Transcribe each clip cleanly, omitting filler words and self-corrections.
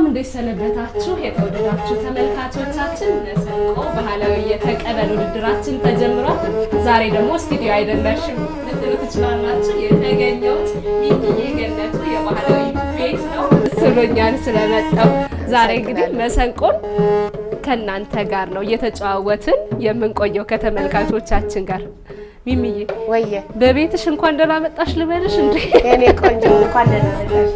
እንዴት ሰነበታችሁ የተወደዳችሁ ተመልካቾቻችን? መሰንቆ ባህላዊ የተቀበል ውድድራችን ተጀምሯል። ዛሬ ደግሞ ስቱዲዮ አይደለሽም ልትሉ ትችላላችሁ። የተገኘሁት ሚሚዬ ገነቱ የባህላዊ ቤት ነው። ስሎኛል ስለመጣው። ዛሬ እንግዲህ መሰንቆን ከእናንተ ጋር ነው እየተጨዋወትን የምንቆየው ከተመልካቾቻችን ጋር። ሚሚዬ ወየ በቤትሽ እንኳን ደህና መጣሽ ልበልሽ እንዴ? እኔ ቆንጆ እንኳን ደህና መጣሽ።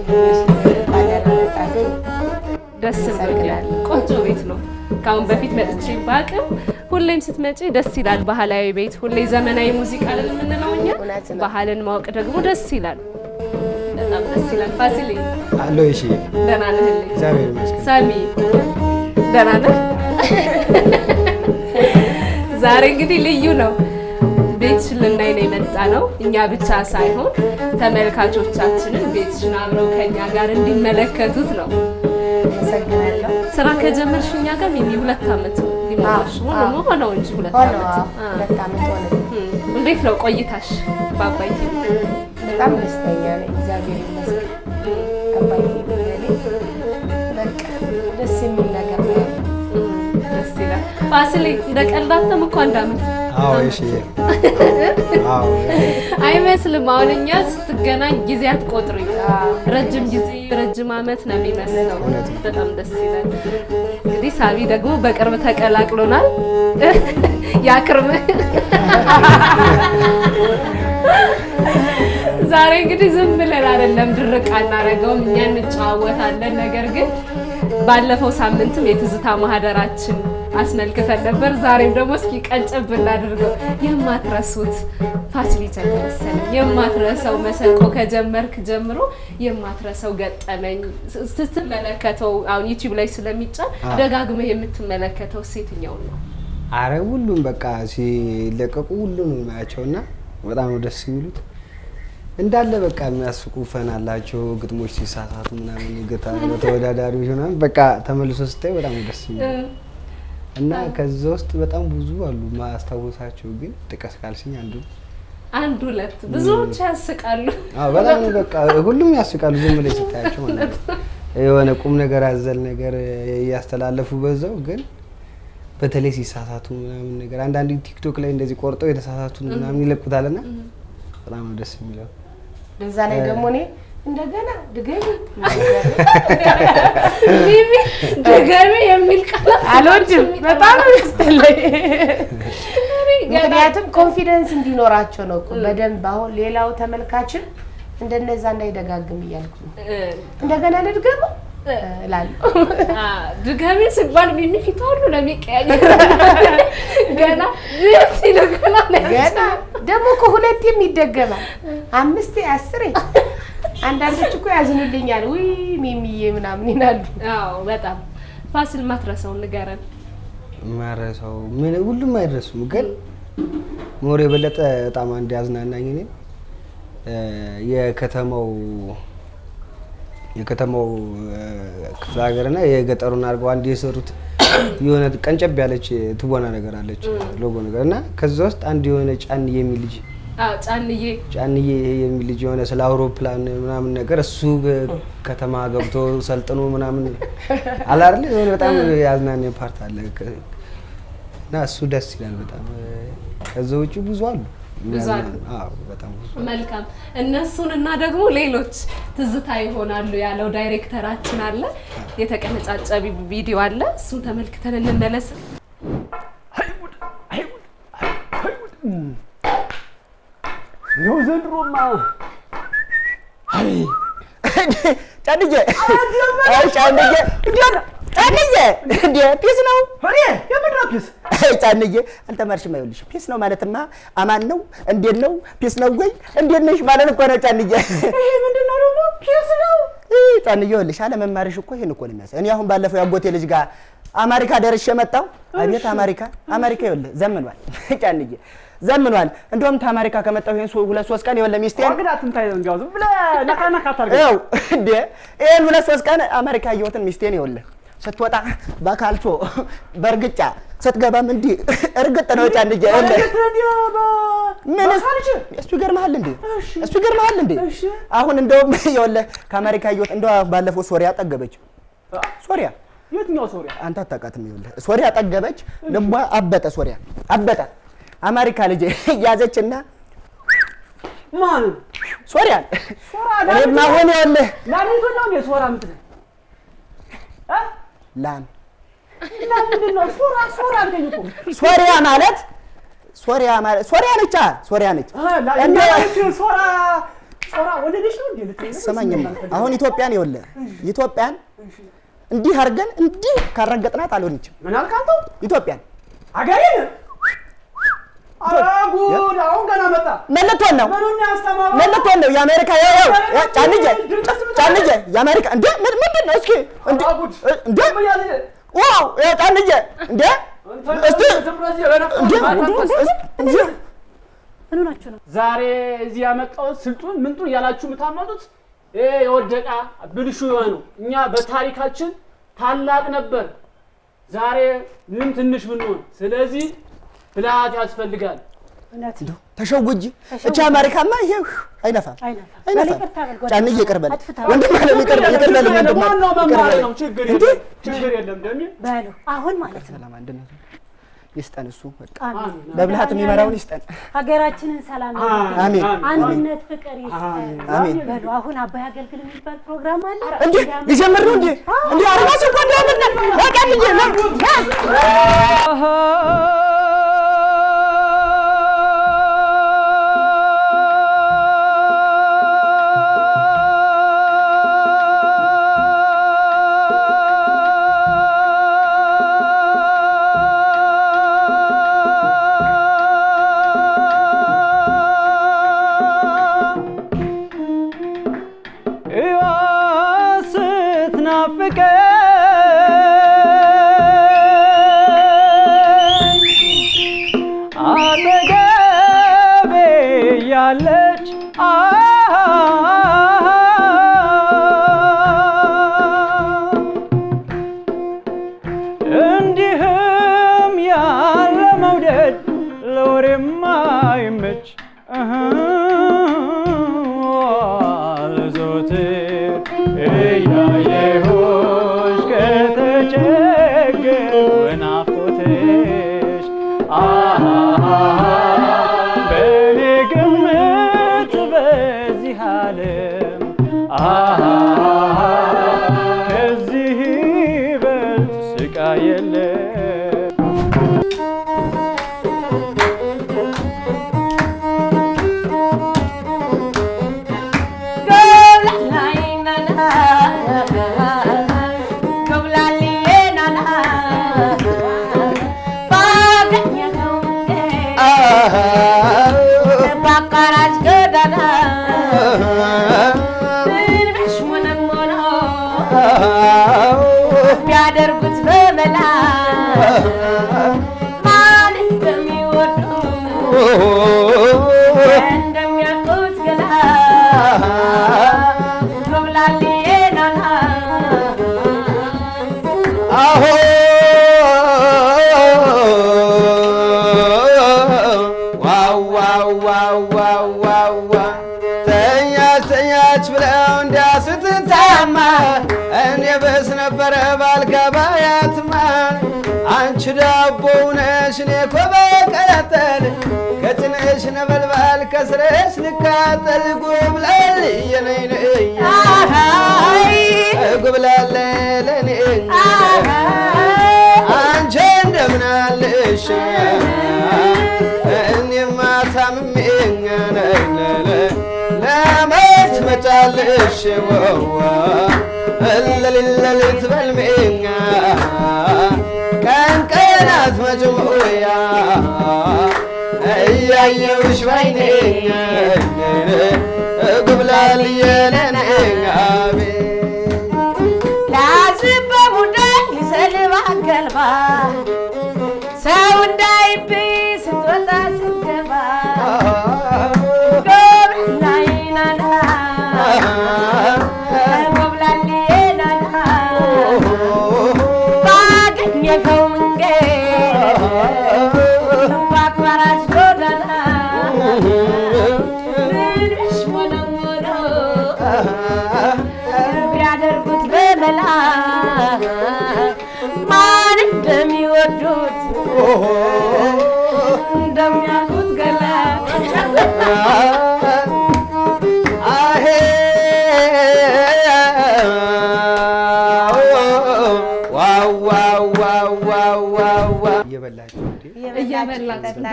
ደስ ይላል። ቆንጆ ቤት ነው። ካሁን በፊት መጥቼ ባቅም ሁሌም ስትመጪ ደስ ይላል። ባህላዊ ቤት ሁሌ ዘመናዊ ሙዚቃ ለምንለው እኛ ባህልን ማወቅ ደግሞ ደስ ይላል። በጣም ደስ ይላል። ፋሲሌ አሎ እሺ፣ ደህና ነህ? እግዚአብሔር ይመስገን። ሳሚ ደህና ነህ? ዛሬ እንግዲህ ልዩ ነው። ቤትሽን ልናይ ነው የመጣ ነው። እኛ ብቻ ሳይሆን ተመልካቾቻችንን ቤትሽን አብረው ከኛ ጋር እንዲመለከቱት ነው። አመሰግናለሁ። ስራ ከጀመርሽ እኛ ጋር ሚሚ 2 ዓመት ሊሞላሽ ነው እንጂ 2 ዓመት ሆነ። እንዴት ነው ቆይታሽ በአባይ ቲቪ? በጣም ደስተኛ ነኝ፣ እግዚአብሔር ይመስገን። አባይ ቲቪ በቃ ደስ የሚል ነገር ነው። ደስ ይላል። ፋሲሌ እንደ ቀልዳተም እኮ 1 ዓመት አዎ እሺ፣ አዎ አይመስልም። አሁን እኛ ስትገናኝ ጊዜ አትቆጥሩኝ። ረጅም ጊዜ ረጅም ዓመት ነው የሚመስለው። በጣም ደስ ይላል። እንግዲህ ሳቢ ደግሞ በቅርብ ተቀላቅሎናል። ያክርም ዛሬ እንግዲህ ዝም ብለን አይደለም ድርቅ አናረገውም፣ እኛ እንጨዋወታለን። ነገር ግን ባለፈው ሳምንትም የትዝታ ማህደራችን አስመልክተን ነበር። ዛሬም ደግሞ እስኪ ቀንጨብ እናድርገው። የማትረሱት ፋሲሊቲ መሰለኝ የማትረሳው መሰንቆ ከጀመርክ ጀምሮ የማትረሳው ገጠመኝ ስትመለከተው አሁን ዩቲዩብ ላይ ስለሚጫን ደጋግመህ የምትመለከተው የትኛው ነው? አረ ሁሉም በቃ ሲለቀቁ ሁሉንም ማያቸውና በጣም ነው ደስ የሚሉት። እንዳለ በቃ የሚያስቁ ፈን አላቸው። ግጥሞች ሲሳሳቱ ምናምን ይገታ ተወዳዳሪዎች ምናምን በቃ ተመልሶ ስታይ በጣም ደስ የሚል እና ከዛ ውስጥ በጣም ብዙ አሉ ማስታወሳቸው። ግን ጥቀስ ካልሽኝ አንድ ሁለት ብዙዎች ያስቃሉ። በጣም በቃ ሁሉም ያስቃሉ ዝም ብለሽ ስታያቸው ማለት ነው። የሆነ ቁም ነገር አዘል ነገር ያስተላለፉ በዛው ግን በተለይ ሲሳሳቱ ምናምን ነገር አንዳንድ ቲክቶክ ላይ እንደዚህ ቆርጠው የተሳሳቱ ምናምን ይለቁታልና በጣም ነው ደስ የሚለው። በዛ ላይ ደግሞ እኔ እንደገና ድገሚ የሚል ቃል አልወድም። በጣም ያስጠላኝ። ምክንያቱም ኮንፊደንስ እንዲኖራቸው ነው እኮ በደንብ። አሁን ሌላው ተመልካችን እንደነዛ እንዳይደጋግም እያልኩ ነው። እንደገና ልድገም እላለሁ። ድገሚ ሲባል ሚሚ ፊት ሁሉ ለሚቀያየር ገና ደግሞ እኮ 2ም ይደገማል፣ 5 10 አንዳንዶች እኮ ያዝኑልኛል። ውይ ሚሚዬ ምናምን ይላሉ። አዎ በጣም ፋሲል ማትረሳው ንገረን። ማረሳው ምን ሁሉም አይደረሱም፣ ግን ሞር የበለጠ በጣም አንድ ያዝናናኝ እኔ የከተማው ክፍለ ሀገርና የገጠሩን አድርገው አንድ የሰሩት የሆነ ቀንጨብ ያለች ትወና ነገር አለች፣ ሎጎ ነገር እና ከዛ ውስጥ አንድ የሆነ ጫንዬ የሚል ልጅ ጫንዬ የሚል ልጅ የሆነ ስለ አውሮፕላን ምናምን ነገር እሱ ከተማ ገብቶ ሰልጥኖ ምናምን አለ አይደል? የሆነ በጣም ያዝናኝ ፓርት አለ እና እሱ ደስ ይላል በጣም። ከዛ ውጪ ብዙ አሉ። አዎ በጣም ብዙ። መልካም። እነሱን እና ደግሞ ሌሎች ትዝታ ይሆናሉ ያለው ዳይሬክተራችን አለ፣ የተቀነጫጨቢ ቪዲዮ አለ። እሱን ተመልክተን እንመለስ። ነው ዘንድሮማ ጫንዬ እንዴ ፒስ ነው አሬ የምንድነው ፒስ? ጫንዬ አልተማርሽም። አይውልሽ ፒስ ነው ማለትማ አማን ነው እንዴት ነው ፒስ ነው ወይ እንዴት ነሽ ማለት እኮ ነው ጫንዬ። ይሄ ምንድነው ደግሞ ፒስ ነው? ጫንዬ ይኸውልሽ አለመማርሽ እኮ ይሄን እኮ ነው የሚያሳይ። እኔ አሁን ባለፈው ያጎቴ ልጅ ጋር አሜሪካ ደርሼ መጣሁ። አቤት አሜሪካ ይኸውልህ ዘምኗል ጫንዬ ዘምኗል። እንደውም ታማሪካ ከመጣሁ ይሄን 2-3 ቀን ይወለ ሚስቴን ወግዳቱን ታይዘው እንዲያው ዝም ብለህ ነካ ታርገው ይኸው እንዴ ይሄን 2-3 ቀን አሜሪካ ያየሁትን ሚስቴን ይወለ ስትወጣ በካልቾ በርግጫ ስትገባም እንዲ እርግጥ ነው ጫንዬ ይወለ ምን እሱ ይገርምሃል እንዴ አሁን እንደውም ይወለ ከአሜሪካ ያየሁት እንደው ባለፈው ሶሪያ ጠገበች ሶሪያ የትኛው ሶሪያ? አንተ አታውቃትም። ይኸውልህ ሶሪያ ጠገበች፣ ልቧ አበጠ። ሶሪያ አበጠ። አሜሪካ ልጅ ያዘችና ማን ሶሪያ እኔማ ሆነ ይኸውልህ ላሚቱ ነው የሶራ ምትል ላም ምንድን ነው ሶራ አልከኝ እኮ ሶሪያ ማለት ሶሪያ ነች። ሶሪያ ነች እንዴ ሶራ ወለደሽ ነው እንዴ ልትይ ሰማኝማ። አሁን ኢትዮጵያን ይኸውልህ ኢትዮጵያን እንዲህ አድርገን እንዲህ ካረገጥናት አልሆነችም። ምን አልካንተ ኢትዮጵያን አገሬን አጉድ አሁን ገና መጣ። ምን ልትሆን ነው? ምኑን ያስተማሩ ምን ልትሆን ነው? የአሜሪካ ጫንጄ የአሜሪካ እንዴ ምንድን ነው? እስኪ እንዴ ዋው ጫንጄ እንዴ እስቲ ዛሬ እዚህ ያመጣው ስልጡን ምንጡን ያላችሁ የምታመጡት የወደቃ ብልሹ የሆነው እኛ በታሪካችን ታላቅ ነበር። ዛሬ ምን ትንሽ ብንሆን፣ ስለዚህ ብልሃት ያስፈልጋል። እንደው ተሸውጂ እቻ አሜሪካማ ይሄ አይነፋም። ጫንዬ ይቅር በል ወንድም አለ ይቅር በል ወንድም ነው ችግር የለም ደሚ በሉ አሁን ማለት ነው ሰላም አንድነቱ ይስጠን። እሱ በቃ በብልሃት የሚመራውን ይስጠን። ሀገራችንን ሰላም ያድርግ። አሜን። አንድነት ፍቅር ይስጠን። አሜን። በሉ አሁን አባይ አገልግል የሚባል ፕሮግራም አለ እንዴ ሊጀምር ነው እንዴ አርማስ እንኳን ያመጣ ወጣልኝ ነው እንዲህም ያለ መውደድ ለወሬም አይመች ለዘወትር እያየሁሽ ከተቸገርኩ ናፍቆትሽ በእኔ ግምት በዚህ ዓለም ከዚህ ይበልጥ ስቃይ የለም። ቢያደርጉት በመላ ማን እንደሚወዱ እንደሚያውቁት ገላ ገብላልዬ ናና አሆ ዋው ዋው ዋው ዋው ዋው ተኛች ብለው እንዳስትታማ እኔ በስ ነበረ ባልገባያትማ አንቺ ዳቦ ነሽ እኔ እኮ በቀጠል ከጭንሽ ነበልባል ከስረሽ ልቃጠል ጉብላልዬ ነይ ነይ ጉብላሌ ለኔ አንቺ እንደምን አለሽ እኔማ ታምሜ ለመች መጫለሽ ወዋ እልልልልት በልሜኛ ቀን ቀናት መጭሙያ እያየውሽ ባይኔኛ ጉብላልዬ ለኔኛ ላዝብ በሙዳይ ልሰልባ ገልባ ሰው እንዳይብኝ ስትወጣ ስትገባ አሄ ዋው ዋው ዋው ዋው ዋው እየበላችሁ እየበላችሁ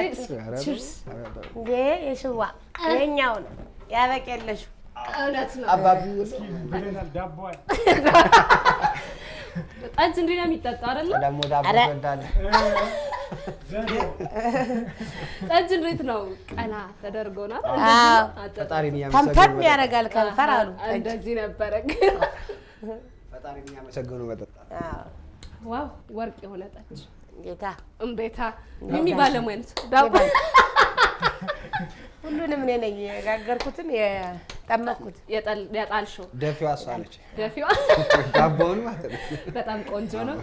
ቺርስ እንዴ የሽዋ የኛው ነው ያበቀለሽ እውነት ነው። አባቢ ጠጅ እንዲህ ነው የሚጠጣው አይደለ? ደግሞ ዳቦ ወዳለ ጠጅ እንዴት ነው? ቀና ተደርጎ ነው ፈጣሪን ተምተም ያደርጋል ከንፈር አሉ። እንደዚህ ነበረ። ፈጣሪን ያመሰግኑ መጠጣ። ዋው ወርቅ የሆነ ጠጅ ጌታ እንዴታ የሚባለሙያ ነች። ዳቦ ሁሉንም እኔ ነኝ የጋገርኩትን የጠመኩት ያጣልሽው ደፊዋ እሷ ነች። ደፊዋ ዳቦውን ማለት ነው። በጣም ቆንጆ ነው።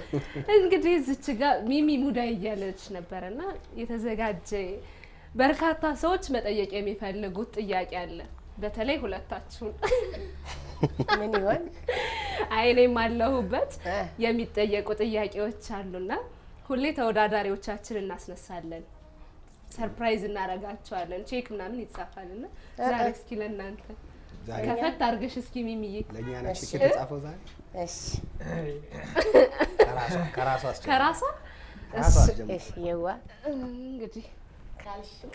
እንግዲህ እዚች ጋር ሚሚ ሙዳይ እያለች ነበርና የተዘጋጀ በርካታ ሰዎች መጠየቅ የሚፈልጉት ጥያቄ አለ። በተለይ ሁለታችሁን ምን ይሆን? አይኔም አለሁበት የሚጠየቁ ጥያቄዎች አሉና ሁሌ ተወዳዳሪዎቻችን እናስነሳለን። ሰርፕራይዝ እናረጋቸዋለን። ቼክ ምናምን ይጻፋልና ዛሬ እስኪ ለእናንተ ከፈት አድርገሽ እስኪ ሚሚዬ ለኛ ነች ቼክ የተጻፈው ዛሬ። እሺ ከራሷ እሺ የዋ እንግዲህ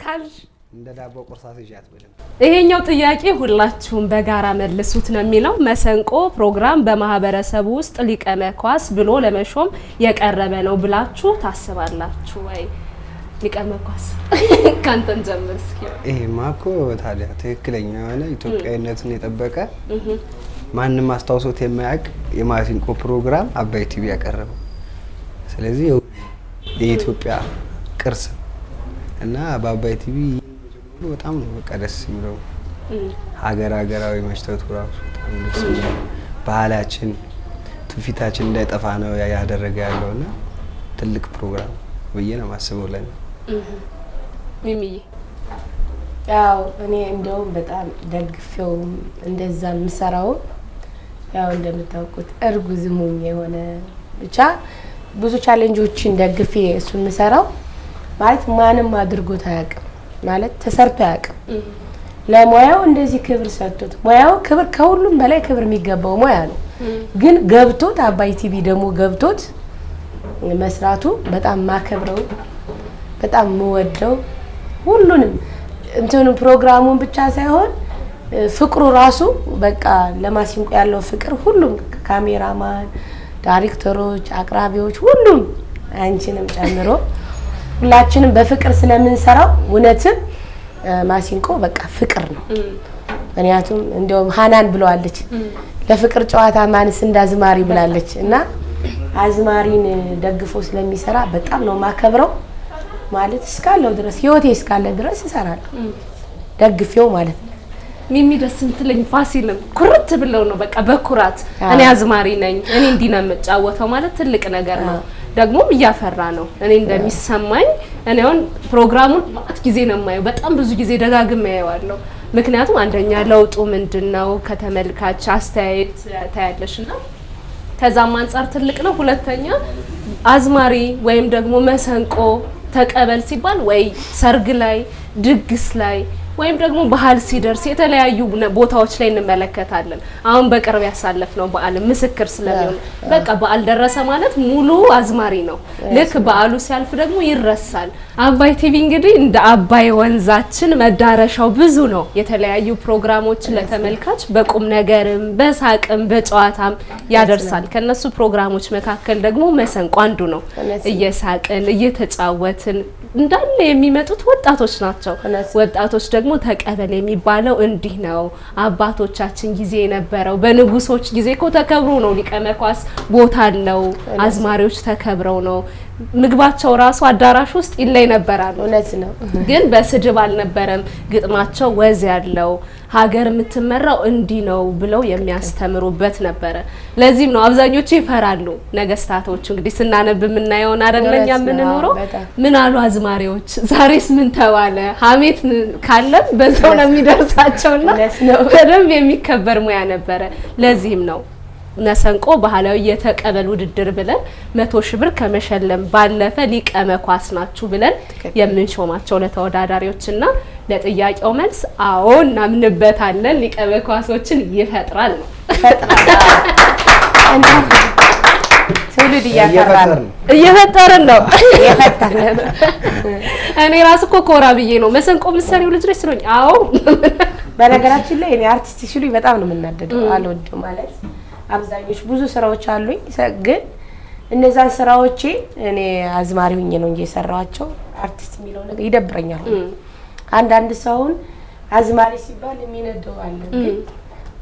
ካልሽ እንደ ዳቦ ቁርሳት ይያት በደም ይሄኛው ጥያቄ ሁላችሁም በጋራ መልሱት ነው የሚለው። መሰንቆ ፕሮግራም በማህበረሰቡ ውስጥ ሊቀ መኳስ ብሎ ለመሾም የቀረበ ነው ብላችሁ ታስባላችሁ ወይ? ሊቀ መኳስ ካንተን ጀምር እስኪ። ይሄማ እኮ ታዲያ ትክክለኛ የሆነ ኢትዮጵያዊነትን የጠበቀ ማንም አስታውሶት የማያውቅ የማሲንቆ ፕሮግራም አባይ ቲቪ ያቀረበው። ስለዚህ የኢትዮጵያ ቅርስ እና በአባይ ቲቪ በጣም ነው በቃ ደስ የሚለው። ሀገራዊ መሽተቱ ራሱ በጣም ደስ የሚለው ባህላችን ትውፊታችን እንዳይጠፋ ነው ያደረገ ያለውና ትልቅ ፕሮግራም ብዬ ነው የማስበው ለኔ። ሚሚዬ ያው እኔ እንደውም በጣም ደግፌው እንደዛ የምሰራው ያው እንደምታውቁት እርጉዝም ሆኜ የሆነ ብቻ ብዙ ቻሌንጆችን ደግፌ እሱን የምሰራው ማለት ማንም አድርጎት አያውቅም ማለት ተሰርቶ አያውቅም። ለሙያው እንደዚህ ክብር ሰጥቶት ሙያው ክብር ከሁሉም በላይ ክብር የሚገባው ሙያ ነው። ግን ገብቶት አባይ ቲቪ ደግሞ ገብቶት መስራቱ በጣም ማከብረው በጣም የምወደው ሁሉንም እንትኑ ፕሮግራሙን ብቻ ሳይሆን ፍቅሩ ራሱ በቃ ለማሲንቆ ያለው ፍቅር ሁሉም ካሜራማን፣ ዳይሬክተሮች፣ አቅራቢዎች ሁሉም አንቺንም ጨምሮ ሁላችንም በፍቅር ስለምንሰራው እውነትም ማሲንቆ በቃ ፍቅር ነው። ምክንያቱም እንደውም ሃናን ብለዋለች ለፍቅር ጨዋታ ማንስ እንዳዝማሪ ብላለች እና አዝማሪን ደግፎ ስለሚሰራ በጣም ነው ማከብረው ማለት እስካለው ድረስ ህይወቴ እስካለ ድረስ እሰራለሁ ደግፌው ማለት ነው። ሚሚ ደስ ምትለኝ ፋሲልም ኩርት ብለው ነው በቃ በኩራት እኔ አዝማሪ ነኝ እኔ እንዲህ ነው የምጫወተው ማለት ትልቅ ነገር ነው። ደግሞም እያፈራ ነው። እኔ እንደሚሰማኝ እኔ አሁን ፕሮግራሙን ማለት ጊዜ ነው የማየው በጣም ብዙ ጊዜ ደጋግሜ ያየዋለሁ። ምክንያቱም አንደኛ ለውጡ ምንድነው ከተመልካች አስተያየት ታያለሽና ከዛም አንፃር ትልቅ ነው። ሁለተኛ አዝማሪ ወይም ደግሞ መሰንቆ ተቀበል ሲባል ወይ ሰርግ ላይ ድግስ ላይ ወይም ደግሞ ባህል ሲደርስ የተለያዩ ቦታዎች ላይ እንመለከታለን። አሁን በቅርብ ያሳለፍነው በዓል ምስክር ስለሚሆን በቃ በዓል ደረሰ ማለት ሙሉ አዝማሪ ነው። ልክ በዓሉ ሲያልፍ ደግሞ ይረሳል። አባይ ቲቪ እንግዲህ እንደ አባይ ወንዛችን መዳረሻው ብዙ ነው። የተለያዩ ፕሮግራሞችን ለተመልካች በቁም ነገርም በሳቅም በጨዋታም ያደርሳል። ከነሱ ፕሮግራሞች መካከል ደግሞ መሰንቆ አንዱ ነው። እየሳቅን እየተጫወትን እንዳለ የሚመጡት ወጣቶች ናቸው። ወጣቶች ደግሞ ተቀበል የሚባለው እንዲህ ነው። አባቶቻችን ጊዜ የነበረው በንጉሶች ጊዜ እኮ ተከብሮ ነው። ሊቀ መኳስ ቦታ አለው። አዝማሪዎች ተከብረው ነው። ምግባቸው ራሱ አዳራሽ ውስጥ ይለይ ነበራል። እውነት ነው። ግን በስድብ አልነበረም። ግጥማቸው ወዝ ያለው ሀገር የምትመራው እንዲህ ነው ብለው የሚያስተምሩበት ነበረ። ለዚህም ነው አብዛኞቹ ይፈራሉ። ነገስታቶች እንግዲህ ስናነብ የምናየው አይደለኛ የምንኖረው ምን አሉ አዝማሪዎች ዛሬስ ምን ተባለ ሀሜት ካለ በዛው ነው የሚደርሳቸውና በደንብ የሚከበር ሙያ ነበረ። ለዚህም ነው መሰንቆ ባህላዊ የተቀበል ውድድር ብለን 100 ሺህ ብር ከመሸለም ባለፈ ሊቀ መኳስ ናችሁ ብለን የምንሾማቸው ለተወዳዳሪዎችና ለጥያቄው መልስ አዎ እናምንበታለን ሊቀ መኳሶችን ይፈጥራል ነው። ትውልድ እየፈጠርን ነው። እኔ ራሱ እኮ ኮራ ብዬ ነው መሰንቆ ምሰሪው ልጅ ነሽ ስለኝ አዎ። በነገራችን ላይ እኔ አርቲስት ሲሉኝ በጣም ነው የምናደደው። አልወድም ማለት አብዛኞቹ ብዙ ስራዎች አሉኝ፣ ግን እነዛን ስራዎቼ እኔ አዝማሪ ሆኜ ነው እንጂ የሰራኋቸው አርቲስት የሚለው ነገር ይደብረኛል። አንዳንድ ሰውን አዝማሪ ሲባል የሚነደው አለ፣ ግን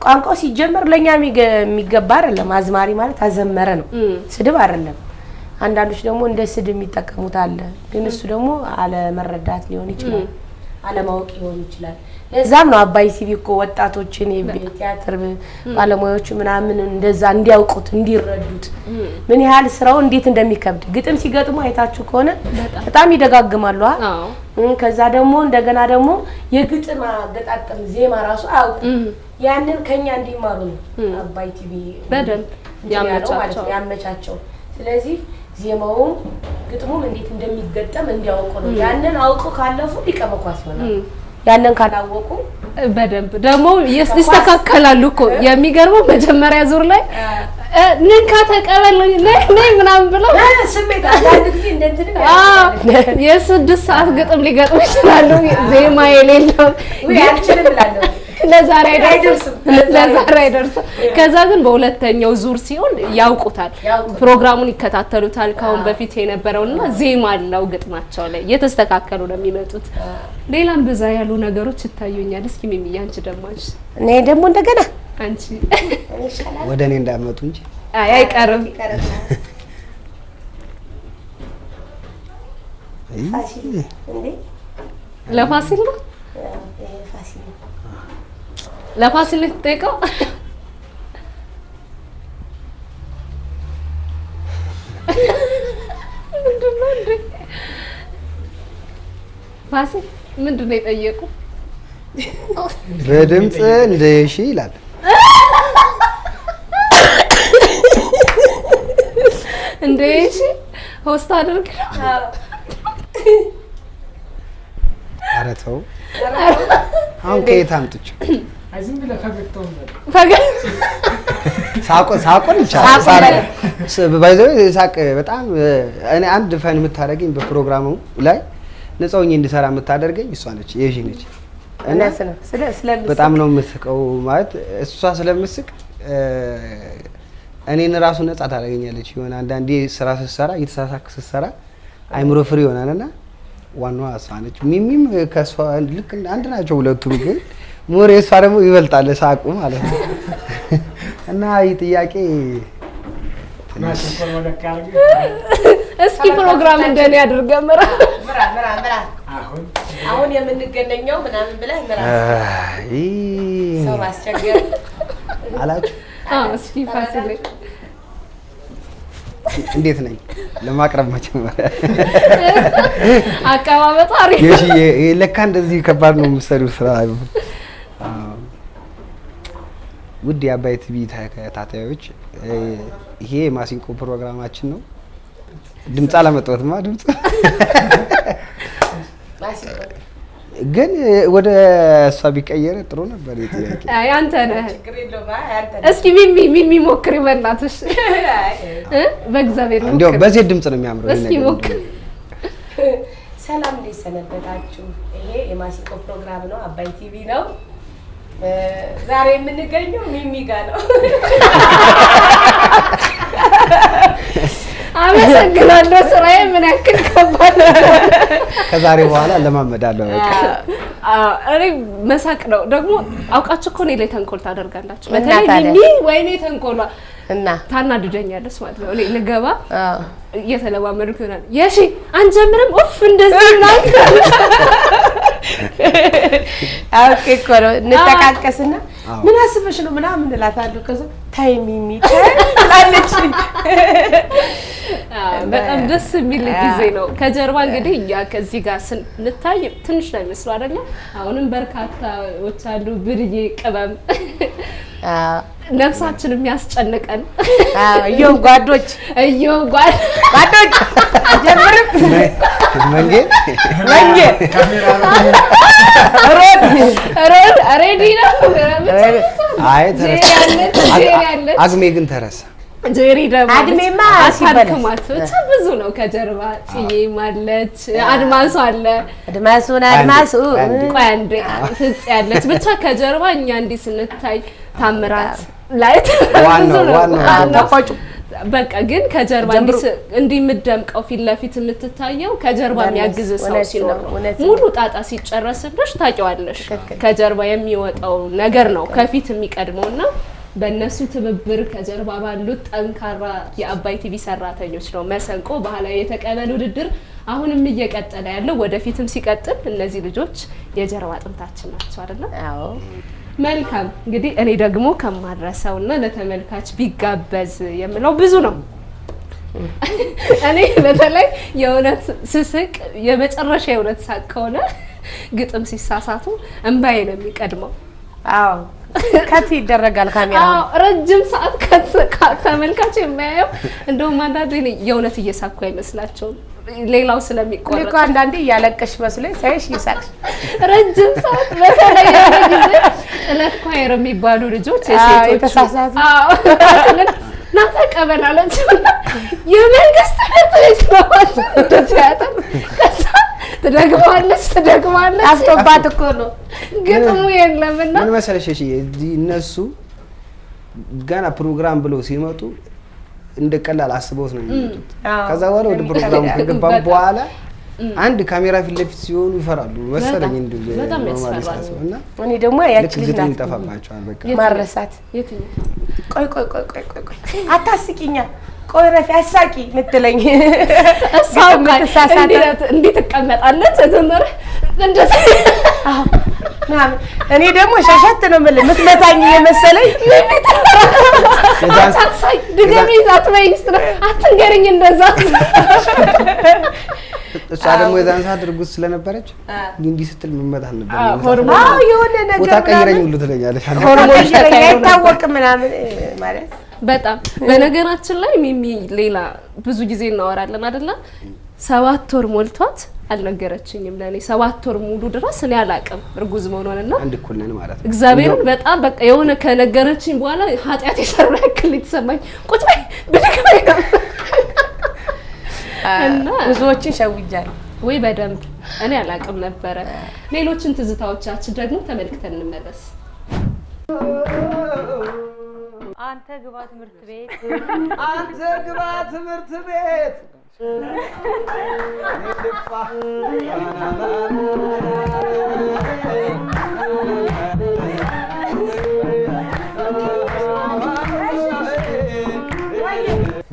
ቋንቋው ሲጀመር ለኛ የሚገባ አይደለም። አዝማሪ ማለት አዘመረ ነው፣ ስድብ አይደለም። አንዳንዶች ደግሞ እንደ ስድብ የሚጠቀሙት አለ፣ ግን እሱ ደግሞ አለመረዳት ሊሆን ይችላል፣ አለማወቅ ሊሆን ይችላል። ለዛም ነው አባይ ቲቪ እኮ ወጣቶችን የቲያትር ባለሙያዎች ምናምን እንደዛ እንዲያውቁት እንዲረዱት ምን ያህል ስራው እንዴት እንደሚከብድ ግጥም ሲገጥሙ አይታችሁ ከሆነ በጣም ይደጋግማሉ። ከዛ ደግሞ እንደገና ደግሞ የግጥም አገጣጠም ዜማ ራሱ አያውቁ። ያንን ከኛ እንዲማሩ ነው አባይ ቲቪ በደንብ ያመቻቸው። ስለዚህ ዜማውም ግጥሙም እንዴት እንደሚገጠም እንዲያውቁ ነው። ያንን አውቁ ካለፉ ሊቀ መኳስ ይሆናል። ያንን ካላወቁ በደንብ ደግሞ ይስተካከላሉ እኮ። የሚገርመው መጀመሪያ ዙር ላይ ንካ ተቀበል ነይ ምናምን ብለው ስሜት አንድ ጊዜ እንደንትን የ6 ሰዓት ግጥም ሊገጥሙ ይችላሉ ዜማ የሌለው ያልችልም ብላለሁ። ለዛሬ አይደርስም። ከዛ ግን በሁለተኛው ዙር ሲሆን ያውቁታል፣ ፕሮግራሙን ይከታተሉታል። ካሁን በፊት የነበረውና ዜማ አለው ግጥማቸው ላይ የተስተካከሉ ነው የሚመጡት። ሌላም በዛ ያሉ ነገሮች ይታዩኛል። እስኪ ሚሚ አንቺ ደማሽ እኔ ደግሞ እንደገና አንቺ ወደ እኔ እንዳመጡ እንጂ አይቀርም። ለፋሲል ነው ለፋሲል ልትጠይቀው ምንድነው እንዴ? ፋሲል ምንድነው የጠየቁ? በድምጽ እንደ እሺ ይላል። እንደ እሺ ሆስት አድርግ ነው። ኧረ ተው አሁን ከየት አምጥቼው አይዝም ብለህ ፈገግታው ሳቆን ይቻላል። ባይዘው ሳቅ በጣም እኔ አንድ ፈን የምታደርገኝ በፕሮግራሙ ላይ ነፃውኝ እንድሰራ የምታደርገኝ እሷ ነች፣ የሺ ነች። እና በጣም ነው የምስቀው ማለት እሷ ስለምስቅ እኔን ራሱ ነፃ ታደርገኛለች። የሆነ አንዳንዴ ስራ ስትሰራ እየተሳሳክ ስትሰራ አይምሮ ፍሪ ይሆናልና ዋናዋ እሷ ነች። ሚሚም ከሷ ልክ አንድ ናቸው ሁለቱም፣ ግን ሞሬ እሷ ደግሞ ይበልጣል ሳቁ ማለት ነው። እና ይህ ጥያቄ እስኪ ፕሮግራም እንደኔ አድርገን ምራ አሁን የምንገናኘው ምናምን ብለህ ምራ ሰው ማስቸገር አላችሁ። እስኪ ፋሲል እንዴት ነኝ ለማቅረብ መጀመሪያ አቀባበጡ አሪፍ የሺ ለካ እንደዚህ ከባድ ነው የምትሰሪው ስራ። ውድ የአባይ ቲቪ ተከታታዮች ይሄ ማሲንቆ ፕሮግራማችን ነው። ድምጽ አላመጣሁትማ። ድምጽ ግን ወደ እሷ ቢቀየር ጥሩ ነበር። ይጥያቄ አይ አንተ ነህ። እስኪ ሚሚ ሞክሪ በእናትሽ በእግዚአብሔር ሞክሪ። እንደው በዚህ ድምጽ ነው የሚያምረው። እስኪ ሞክሪ። ሰላም እንዴት ሰነበታችሁ? ይሄ የማሲንቆ ፕሮግራም ነው፣ አባይ ቲቪ ነው። ዛሬ የምንገኘው ሚሚ ጋር ነው። አመሰግናለሁ። ስራዬ ምን ያክል ከባድ ነው። ከዛሬ በኋላ ለማመዳለሁ። በቃ እኔ መሳቅ ነው ደግሞ አውቃችሁ እኮ እኔ ላይ ተንኮል ታደርጋላችሁ። በተለይ ሚሚ ወይኔ ተንኮሏ እና ታናድደኛለች ማለት ነው። እኔ ልገባ እየተለማመድኩ ይሆናል። የሺ አንጀምርም ኡፍ እንደዚህ ምናምን ኦኬ እኮ ነው እንጠቃቀስና ምን አስበሽ ነው ምናምን እንላታለሁ። ከዛ ታይ ሚሚ ትላለች። በጣም ደስ የሚል ጊዜ ነው። ከጀርባ እንግዲህ እኛ ከዚህ ጋር ስንታይ ትንሽ ነው የሚመስለው አይደለ? አሁንም በርካታዎች አሉ። ብርዬ ቅመም ነፍሳችን የሚያስጨንቀን እየው ጓዶች ጓዶች አጀምርም መንጌ ሮድ ሬዲ ነው። አይ ተረሳ። አግሜ ግን ተረሳ። ጄሪ ደግሞ አድሜማ አሳድክማት ብቻ ብዙ ነው ከጀርባ ጽዬ ማለች አድማሱ አለ አድማሱ ቆይ አንዴ ፍጽ ያለች ብቻ ከጀርባ እኛ እንዲህ ስንታይ ታምራት ላይት ዋናው በቃ ግን ከጀርባ እንዲህ የምትደምቀው ፊት ለፊት የምትታየው ከጀርባ የሚያግዝ ሰው ሲኖር ሙሉ ጣጣ ሲጨረስብሽ ታውቂዋለሽ። ከጀርባ የሚወጣው ነገር ነው ከፊት የሚቀድመውና በእነሱ ትብብር ከጀርባ ባሉት ጠንካራ የአባይ ቲቪ ሰራተኞች ነው መሰንቆ ባህላዊ የተቀበል ውድድር አሁንም እየቀጠለ ያለው ወደፊትም ሲቀጥል እነዚህ ልጆች የጀርባ አጥንታችን ናቸው አይደል? አዎ። መልካም እንግዲህ እኔ ደግሞ ከማድረሰውና ለተመልካች ቢጋበዝ የምለው ብዙ ነው። እኔ በተለይ የእውነት ስስቅ የመጨረሻ የእውነት ሳቅ ከሆነ ግጥም ሲሳሳቱ እንባዬ ነው የሚቀድመው። አዎ ከት ይደረጋል ካሜራ። አዎ ረጅም ሰዓት ተመልካች የሚያየው እንደውም አንዳንዴ የእውነት እየሳኩ አይመስላቸውም ሌላው ስለሚቆረጥ ልክ አንዳንዴ እያለቀሽ መስሎኝ ሳይሽ ይሳቅሽ ረጅም ሰዓት በተለይ ጊዜ ጥለት ኳየር የሚባሉ ልጆች የሴቶች የተሳሳቱ ናታ ቀበላለች የመንግስት ትምህርት ቤት ነው እንደዚያታ ከዛ ትደግማለች አስቶባት እኮ ነው ግጥሙ የለምና ምን መሰለሽ እሺ እነሱ ገና ፕሮግራም ብለው ሲመጡ እንደቀላል አስበውት ነው የሚመጡት። ከዛ በኋላ ወደ ፕሮግራሙ ከገባን በኋላ አንድ ካሜራ ፊት ለፊት ሲሆኑ ይፈራሉ መሰለኝ እንደዚህ በጣም ኖርማሊ ያስፈራሉ። ሳስበውና እኔ ደግሞ ያቺ ልጅ ናት ይጠፋባቸዋል በቃ ማረሳት የትኛው ቆይ አታስቂኛ ቆይ ረፊ አሳቂ ምትለኝ እሷው እንዴት ተቀመጣለች ተጀመረ እንደዚህ እኔ ደግሞ ሸሸት ነው ማለት ምትመታኝ የመሰለኝ ሳይ ድገሚ አትበይስ አትንገረኝ እንደዛ እሷ ደግሞ የዛን ሰዓት እርጉዝ ስለነበረች እንዲህ ስትል መመታት ነበር። ሆርሞን የሆነ ነገር ቦታ ቀይረኝ ሁሉ ትለኛለች። ሆርሞን አይታወቅም ምናምን ማለት በጣም በነገራችን ላይ ሚሚ ሌላ ብዙ ጊዜ እናወራለን አይደለ? 7 ወር ሞልቷት አልነገረችኝም ለኔ 7 ወር ሙሉ ድረስ እኔ አላቅም እርጉዝ መሆኗንና አንድ እኩል ነን ማለት ነው። እግዚአብሔር በጣም በቃ የሆነ ከነገረችኝ በኋላ ኃጢያት የሰራ ያክል የተሰማኝ ቁጭ በይ ብድግበይ እና ብዙዎችን ሸውጃለሁ ወይ በደንብ እኔ አላቅም ነበረ። ሌሎችን ትዝታዎቻችን ደግሞ ተመልክተን እንመለስ። አንተ ግባ ትምህርት ቤት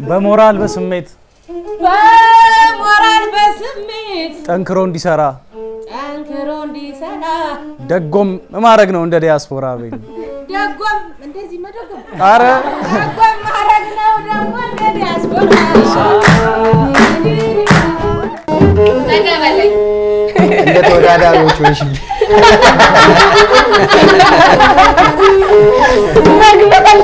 በሞራል በስሜት ጠንክሮ እንዲሰራ ደጎም ማረግ ነው እንደ ዲያስፖራ በይ ደጎም እንደዚህ መደጎም አረ ደጎም ማረግ ነው ደግሞ እንደ ዲያስፖራ ተቀበለኝ እንደ ተወዳዳሪዎች ወይሽ መግበል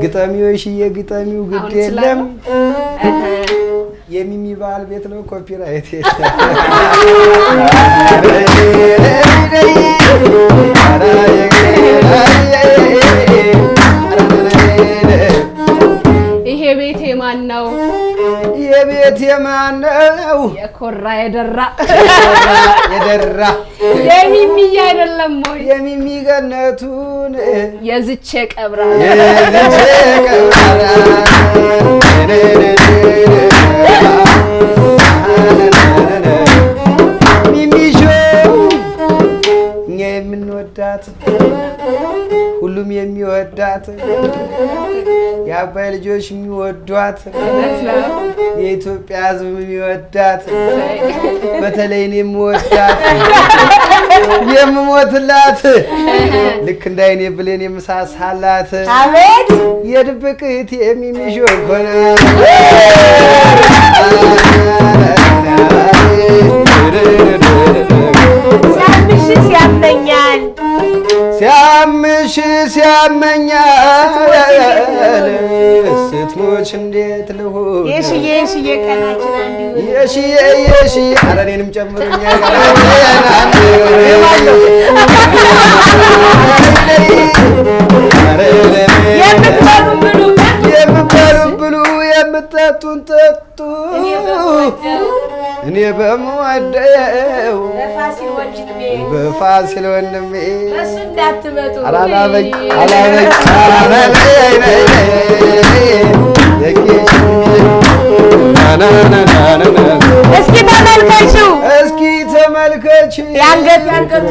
ግጠሚው እሺዬ ግጠሚው ግድ የለም የሚሚ ባል ቤት ነው ኮፒራይት ይሄ ቤት የማን ነው? የቤት የማን ነው? የኮራ የደራ የሚሚ አይደለም ወይ? የሚሚ ገነቱን የዝቼ ቀብራ ሚሚሾ እኛ የምንወዳት ሁሉም የሚወዳት የአባይ ልጆች የሚወዷት እውነት ነው። የኢትዮጵያ ሕዝብ የሚወዳት በተለይ እኔ የምወዳት የምሞትላት ልክ እንዳይኔ ብሌን የምሳሳላት አቤት የድብቅ እህቴ የሚሾኮነ ሲያምሽ ሲያመኛል ሲያምሽ ሲያመኛል ስትሞች እንዴት ልሁን የሽዬ ቀናችን አንዱ የሽዬ ኧረ እኔንም ጨምሩኝ የምትበሉ ብሉ የምትጠጡን ጠጡ እኔ በምወደው በፋሲል ወንድሜ እሱ እንዳትመጡ አላበኝ እስኪ ተመልከቹ እስኪ ተመልከች ያንገቱ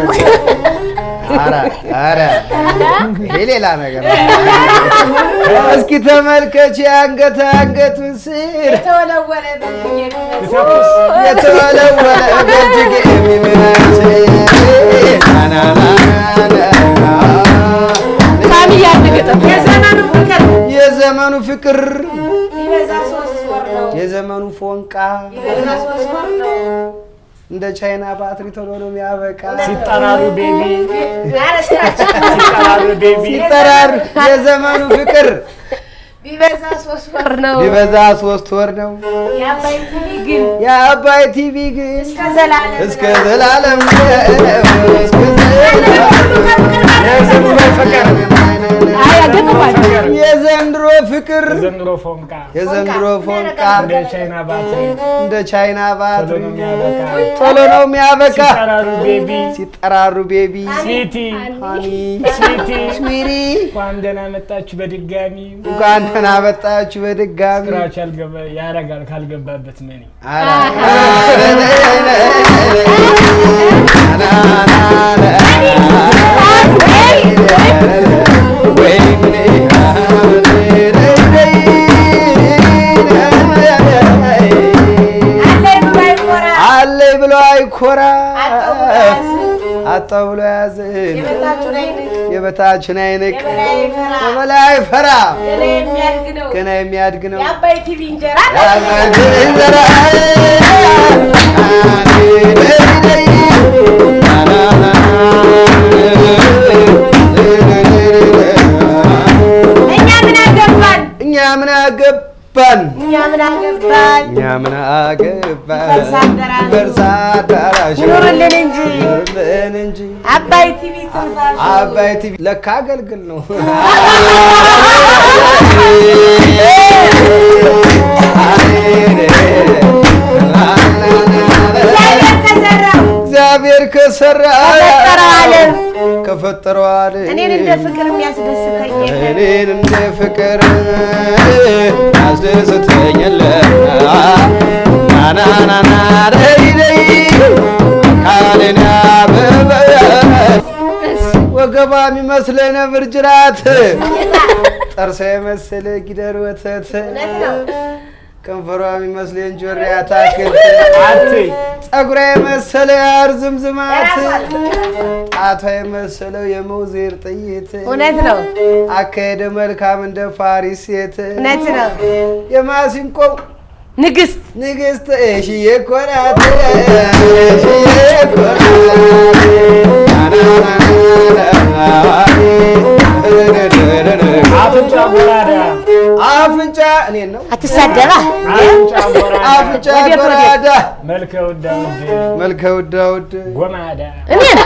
ኧረ ይሄ ሌላ ነገር እስኪ ተመልከች አንገቱን ስር የተወለወለ በእጅግ የሚመስል የዘመኑ ፍቅር የዘመኑ ፎንቃ እንደ ቻይና ባትሪ ቶሎ ነው የሚያበቃ ሲጠራሩ ቤቢ ሲጠራሩ የዘመኑ ፍቅር ቢበዛ 3 ወር ነው ቢበዛ 3 ወር ነው የአባይ ቲቪ ግን እስከ ዘላለም የዘንድሮ ፍቅር የዘንድሮ ፎንቃ እንደ ቻይና ባትሪ ቶሎ ነው የሚያበቃ ሲጠራሩ ቤቢ ሃኒ ስዊሪ እንኳን ደህና መጣችሁ በድጋሚ እንኳን ደህና መጣችሁ በድጋሚ ስራች ያረጋል ካልገባበት ምን አለ ብሎ አይኮራ አጣው ብሎ ያዝን የበታችን አይንቅ የበላይ አይፈራ ገና የሚያድግ ነው የአባይ ቲቪ እንጀራ እኛ ምን አገባን በርሳ አዳራሽ ኑርልን እንጂ አባይ ቲቪ አባይ ቲቪ ለካ አገልግል ነው እግዚአብሔር ከሰራ ከፈጠረው ዓለም እኔን እንደ ፍቅር የሚያስደስተኝ እኔን እንደ ፍቅር ያስደስተኝ ናናናና ደይደይ ካሌና በበ ወገባ የሚመስለ ነብር ጅራት ጠርሳ የመሰለ ጊደር ወተት ከንፈሯ የሚመስል እንጆሪ አታክልት ጸጉሯ የመሰለ ያር ዝምዝማት ጣቷ የመሰለው የመውዜር ጥይት እውነት ነው። አካሄደ መልካም እንደ ፓሪስ ሴት እውነት ነው። የማሲንቆ ንግስት እሺዬ እኮ ናት እሺዬ እኮ አፍንጫ እኔን ነው አትሳደባ አፍንጫ ጎራዳ መልከ ውዳ ውድ ጎማዳ እኔን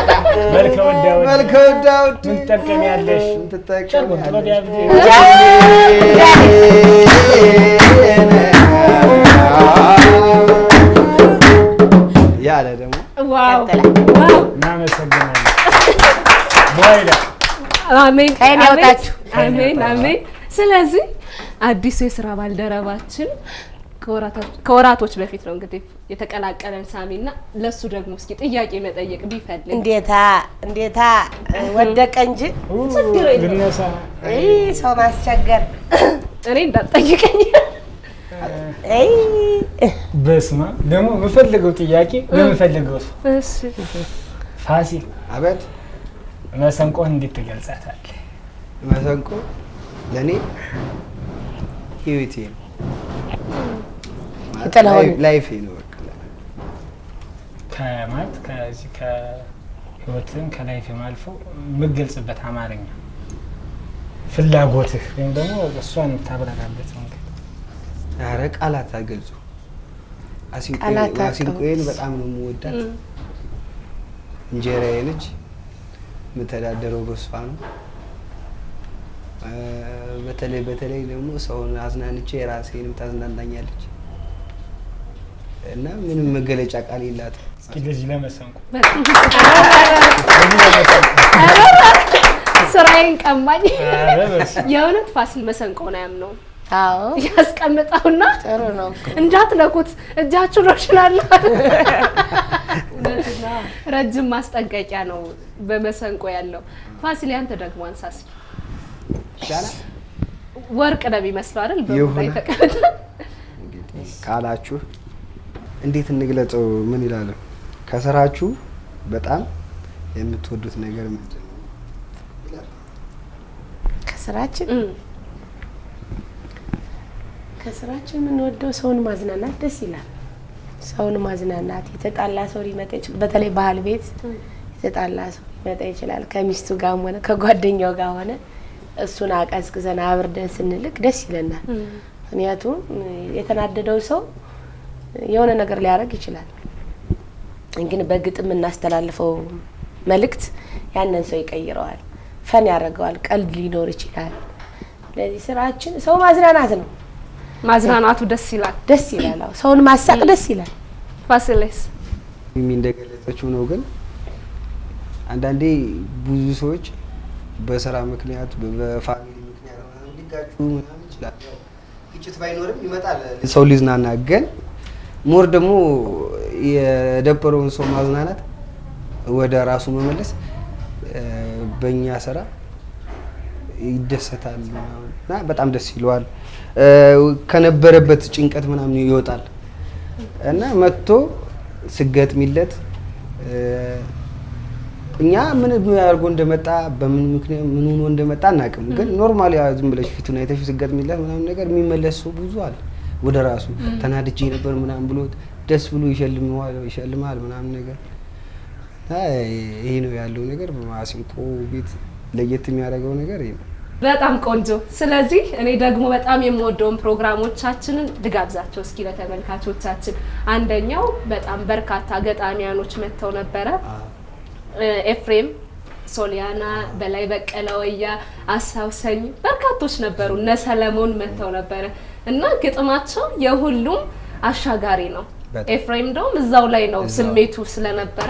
መልከ ውዳ ውድ ምን ትጠቀሚያለሽ? ያለ ደግሞ ዋው እናመሰግናለን። አሜን ከእኔ ያውጣችሁ። አሜን። ስለዚህ አዲሱ የስራ ባልደረባችን ከወራቶች በፊት ነው እንግዲህ የተቀላቀለን ሳሚና ለሱ ደግሞ እስኪ ጥያቄ መጠየቅ ቢፈልግ እንዴታ ወደቀ እንጂ ችግር የለም። ሰው ማስቸገር እኔ እንዳትጠይቀኝ። በስማ ደግሞ የምፈልገው ጥያቄ በምፈልገው ሰው እሺ ፋሲል አቤት። መሰንቆን እንዴት ትገልጻታለህ? መሰንቆ ለኔ ህይወቴ ነው፣ ላይፌ ነው። በቃ ከማለት ከዚህ ከህይወትን ከላይፍም አልፎ የምትገልጽበት አማርኛ ፍላጎትህ ወይም ደግሞ እሷን የምታብራራበት መንገድ። ኧረ ቃላት አገልጹ። ማሲንቆዬን በጣም ነው የምወዳት። እንጀራዬ ነች። የምተዳደረው በሷ ነው። በተለይ ደግሞ ሰውን አዝናንቼ ራሴንም ታዝናናኛለች እና ምንም መገለጫ ቃል የላትም። እስኪ ለዚህ ለመሰንቆ ስራዬን ቀማኝ። የእውነት ፋሲል መሰንቆ ነው ያምነው። አዎ ያስቀምጠውና ጥሩ ነው እንዳትነኩት እጃችሁ ነው ይችላል። ረጅም ማስጠንቀቂያ ነው በመሰንቆ ያለው። ፋሲል ያንተ ደግሞ አንሳ እስኪ። ይሻላል። ወርቅ ነው የሚመስለው አይደል? በሙላይ ተቀመጠ። እንግዲህ ቃላችሁ እንዴት እንግለጸው? ምን ይላል? ከስራችሁ በጣም የምትወዱት ነገር ምንድን ነው? ከስራችን የምንወደው ሰውን ማዝናናት ደስ ይላል። ሰውን ማዝናናት፣ የተጣላ ሰው ሊመጣ ይችላል። በተለይ ባህል ቤት የተጣላ ሰው ሊመጣ ይችላል። ከሚስቱ ጋር ሆነ ከጓደኛው ጋር ሆነ እሱን አቀዝቅዘን አብርደን ስንልክ ደስ ይለናል። ምክንያቱም የተናደደው ሰው የሆነ ነገር ሊያደርግ ይችላል፣ ግን በግጥም እናስተላልፈው መልእክት ያንን ሰው ይቀይረዋል፣ ፈን ያደርገዋል፣ ቀልድ ሊኖር ይችላል። ለዚህ ስራችን ሰው ማዝናናት ነው። ማዝናናቱ ደስ ይላል። ደስ ይላል። ሰውን ማሳቅ ደስ ይላል። ፋሲልስ እንደገለጸችው ነው። ግን አንዳንዴ ብዙ ሰዎች በስራ ምክንያት በፋሚሊ ምክንያት ሊጋጩ ምናምን ይችላል። ግጭት ባይኖርም ይመጣል ሰው ሊዝናና። ግን ሞር ደግሞ የደበረውን ሰው ማዝናናት ወደ ራሱ መመለስ በእኛ ስራ ይደሰታል እና በጣም ደስ ይለዋል። ከነበረበት ጭንቀት ምናምን ይወጣል እና መጥቶ ስገጥሚለት እኛ ምን ያርጎ እንደመጣ በምን ምክንያት ምን ሆኖ እንደመጣ አናውቅም። ግን ኖርማሊ ዝም ብለሽ ፊቱን አይተሽ ስገጥሚለት ምናምን ነገር የሚመለስ ሰው ብዙ አለ። ወደ ራሱ ተናድጄ ነበር ምናምን ብሎ ደስ ብሎ ይሸልማል ምናምን ነገር። ይሄ ነው ያለው ነገር። በማሲንቆ ቤት ለየት የሚያደርገው ነገር ይሄ ነው። በጣም ቆንጆ። ስለዚህ እኔ ደግሞ በጣም የምወደውን ፕሮግራሞቻችንን ልጋብዛቸው እስኪ ለተመልካቾቻችን። አንደኛው በጣም በርካታ ገጣሚያኖች መጥተው ነበረ። ኤፍሬም፣ ሶሊያና፣ በላይ በቀለ፣ ወያ፣ አሳውሰኝ በርካቶች ነበሩ። እነ ሰለሞን መጥተው ነበረ እና ግጥማቸው የሁሉም አሻጋሪ ነው። ኤፍሬም እንደውም እዛው ላይ ነው ስሜቱ ስለነበረ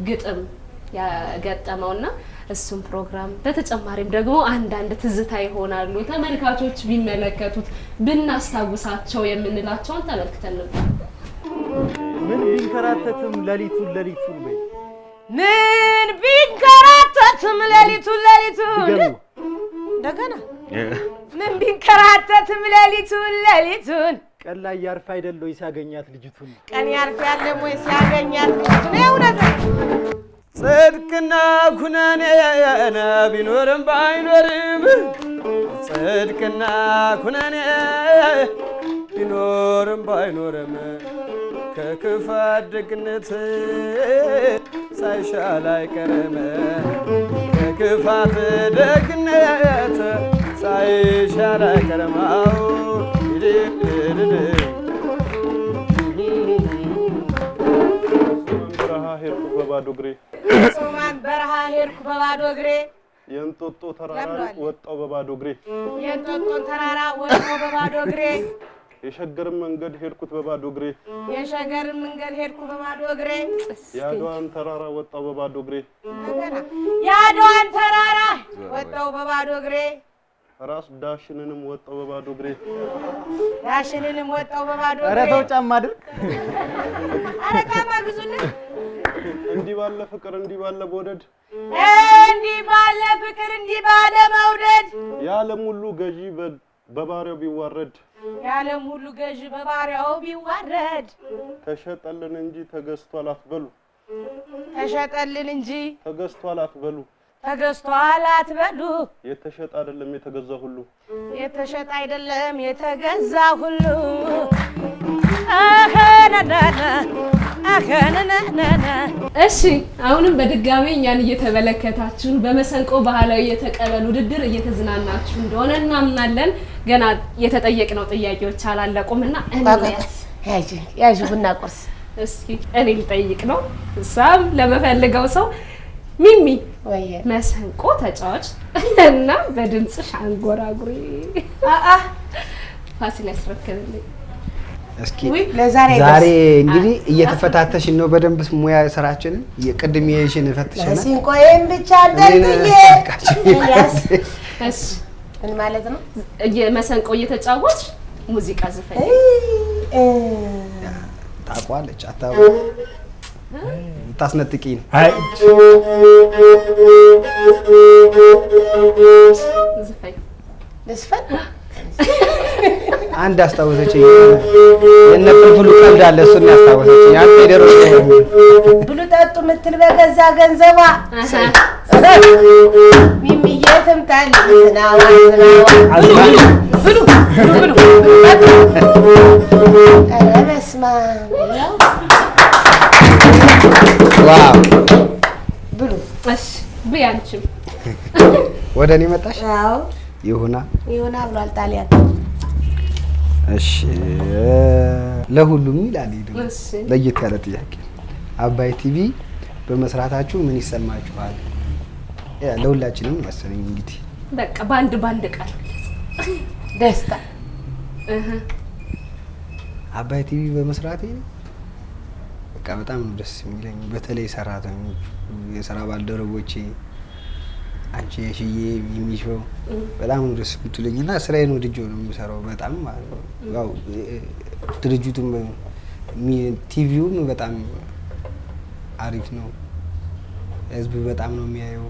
ግጥም ያገጠመውና እሱም ፕሮግራም በተጨማሪም ደግሞ አንዳንድ ትዝታ ይሆናሉ ተመልካቾች ቢመለከቱት ብናስታውሳቸው የምንላቸውን ተመልክተን ነበር። ምን ቢንከራተትም ሌሊቱን በይ ምን ቢንከራተትም ሌሊቱን እንደገና ምን ቢንከራተትም ሌሊቱን ቀን ላይ ያርፍ አይደል ወይ ሲያገኛት ልጅቱን ቀን ያርፍ ያለም ወይ ሲያገኛት ልጅቱን እውነት ጽድቅና ኩነኔ ቢኖርም ባይኖርም ጽድቅና ኩነኔ ቢኖርም ባይኖርም ከክፋት ደግነት ሳይሻል አይቀርም ከክፋት ደግነት ሳይሻል አይቀርም። ሶማን በረሃ ሄድኩ በባዶ እግሬ የእንጦጦ ተራራ ወጣው በባዶ እግሬ የእንጦጦን ተራራ ወጣው በባዶ እግሬ የሸገርን መንገድ ሄድኩት በባዶ እግሬ የሸገርን መንገድ ሄድኩ በባዶ እግሬ የአድዋን ተራራ ወጣው በባዶ እግሬ የአድዋን ተራራ ወጣው በባዶ እግሬ ራስ ዳሽንንም ወጣው በባዶ እግሬ ዳሽንንም ወጣው በባዶ እግሬ። ኧረ ተው ጫማ አድርግ። ኧረ ጫማ ግዙልኝ። እንዲህ ባለ ፍቅር እንዲህ ባለ መውደድ እንዲህ ባለ ፍቅር እንዲህ ባለ መውደድ የዓለም ሁሉ ገዢ በባሪያው ቢዋረድ የዓለም ሁሉ ገዥ በባሪያው ቢዋረድ ተሸጠልን እንጂ ተገዝቷል አትበሉ ተሸጠልን እንጂ ተገዝቷል አትበሉ ተገዝቷል አትበሉ የተሸጠ አይደለም የተገዛ ሁሉ የተሸጠ አይደለም የተገዛ ሁሉ እሺ አሁንም በድጋሚ እኛን እየተመለከታችሁን በመሰንቆ ባህላዊ የተቀበል ውድድር እየተዝናናችሁ እንደሆነ እናምናለን። ገና የተጠየቅነው ጥያቄዎች አላለቁምና ያዥ ቡና ቁርስ እስኪ እኔ ልጠይቅ ነው እሷም ለመፈልገው ሰው ሚሚ መሰንቆ ተጫዋች እና በድምጽሽ አንጎራጉሪ ፋሲል ያስረከብልኝ። እስኪ ዛሬ እንግዲህ እየተፈታተሽን ነው በደንብ ሙያ ስራችንን የቅድም የሽን ፈትሸና ሲንቆዬን ብቻ አንጠልጥዬ እሺ ምን ማለት ነው? መሰንቆ እየተጫወትሽ ሙዚቃ ዝፈኝ ታቋለች አታው ታስነጥቂ ነው አይ ዝፈኝ ልስፈን አንድ አስታወሰች የነ ፍልፍሉ ቀልድ አለ እሱን ያስታወሰች አንተ ደሮ ብሉ ጠጡ ምትል በገዛ ገንዘቧ ሚሚዬ ትምጣል ዝናዋ ብሉ ኧረ በስመ አብ ዋው ብሉ እሺ ቢያንቺም ወደ እኔ መጣሽ አዎ ይሁና ብሏል ጣሊያን እሺ ለሁሉም ይላል ይደው እሺ ለየት ያለ ጥያቄ አባይ ቲቪ በመስራታችሁ ምን ይሰማችኋል? ለሁላችንም መሰለኝ እንግዲህ በቃ ባንድ ቃል ደስታ አባይ ቲቪ በመስራቴ በቃ በጣም ነው ደስ የሚለኝ። በተለይ ሰራተኞች የሥራ ባልደረቦቼ አንቺ የሽዬ የሚሽው በጣም ነው ደስ የምትለኝና ስራዬን ወድጄው ነው የምሰራው በጣም ማለት ነው። ያው ድርጅቱም ቲቪውም በጣም አሪፍ ነው። ህዝብ በጣም ነው የሚያየው።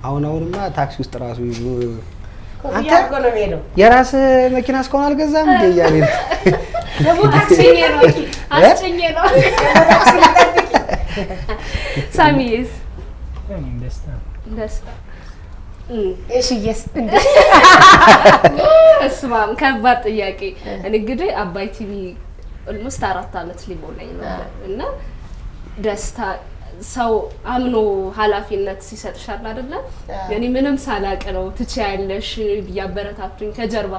አሁንማ ታክሲ ውስጥ ራሱ አንተ ነው ሄዶ የራስ መኪና እስካሁን አልገዛም እንዴ እያለ ደግሞ አስጨኘ ነው ሳሚስ ደስታ እሺስ እስማም ከባድ ጥያቄ። እንግዲህ አባይ ቲቪ ኦልሞስት 4 አመት ሊሞላኝ ነው እና ደስታ ሰው አምኖ ኃላፊነት ሲሰጥሻል አይደለ? እኔ ምንም ሳላቅ ነው ትችያለሽ ያበረታቱኝ ከጀርባ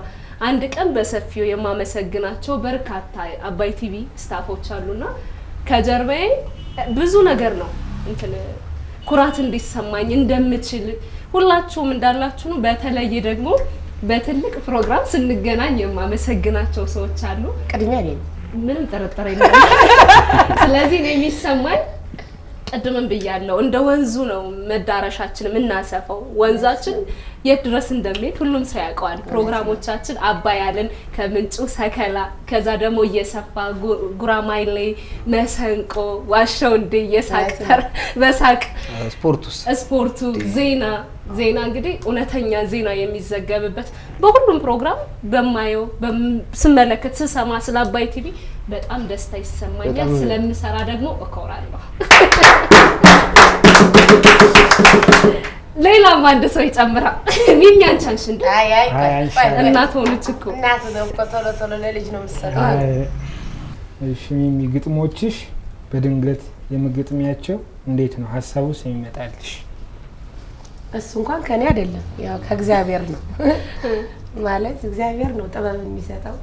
አንድ ቀን በሰፊው የማመሰግናቸው በርካታ አባይ ቲቪ ስታፎች አሉና ከጀርባዬ ብዙ ነገር ነው እንትን ኩራት እንዲሰማኝ እንደምችል ሁላችሁም እንዳላችሁ ነው። በተለይ ደግሞ በትልቅ ፕሮግራም ስንገናኝ የማመሰግናቸው ሰዎች አሉ። ቅድሚያ ነኝ ምንም ጥርጥር የለም። ስለዚህ ነው የሚሰማኝ ቀድመን ብያለሁ እንደ ወንዙ ነው መዳረሻችን የምናሰፈው። ወንዛችን የት ድረስ እንደሚሄድ ሁሉም ሰው ያውቀዋል። ፕሮግራሞቻችን አባይ ያለን ከምንጩ ሰከላ ከዛ ደግሞ እየሰፋ ጉራማይሌ መሰንቆ ዋሻው እንደ የሳቅተር በሳቅ ስፖርቱ ዜና እንግዲህ እውነተኛ ዜና የሚዘገብበት በሁሉም ፕሮግራም በማየው ስመለከት ስሰማ ስለ አባይ ቲቪ በጣም ደስታ ይሰማኛል። ስለምሰራ ደግሞ እኮራለሁ። ሌላም አንድ ሰው ይጨምራል። ሚኛን ቻንሽ እንደ እናት ሆነች እኮ እናት ነው ቶሎ ለልጅ ነው የምትሰጠው። እሺ ሚሚ ግጥሞችሽ በድንገት የምግጥሚያቸው እንዴት ነው ሐሳቡስ የሚመጣልሽ? እሱ እንኳን ከኔ አይደለም ያው ከእግዚአብሔር ነው ማለት እግዚአብሔር ነው ጥበብ የሚሰጠው።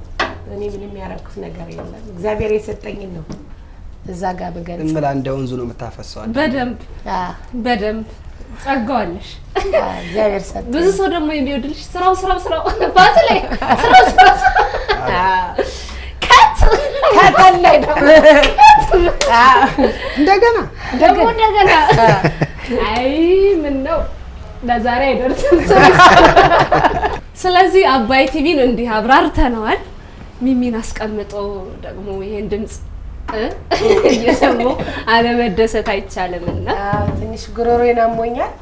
እኔ ምንም ያረኩት ነገር የለም። እግዚአብሔር የሰጠኝ ነው እዛ ጋር በገንዘብ እንመላ እንደ ወንዙ ነው የምታፈሰው። በደንብ ጸጋዋለሽ። እግዚአብሔር ሰጠኝ። ብዙ ሰው ደግሞ የሚወድልሽ ስራው ባትላይ ስራው ከተላይ ደግሞ እንደገና አይ ምን ነው ለዛሬ አይደርስም። ስለዚህ አባይ ቲቪን እንዲህ አብራርተነዋል። ሚሚን አስቀምጦ ደግሞ ይሄን ድምጽ እየሰሙ አለመደሰት አይቻልምና ትንሽ ጉሮሮዬን አሞኛል።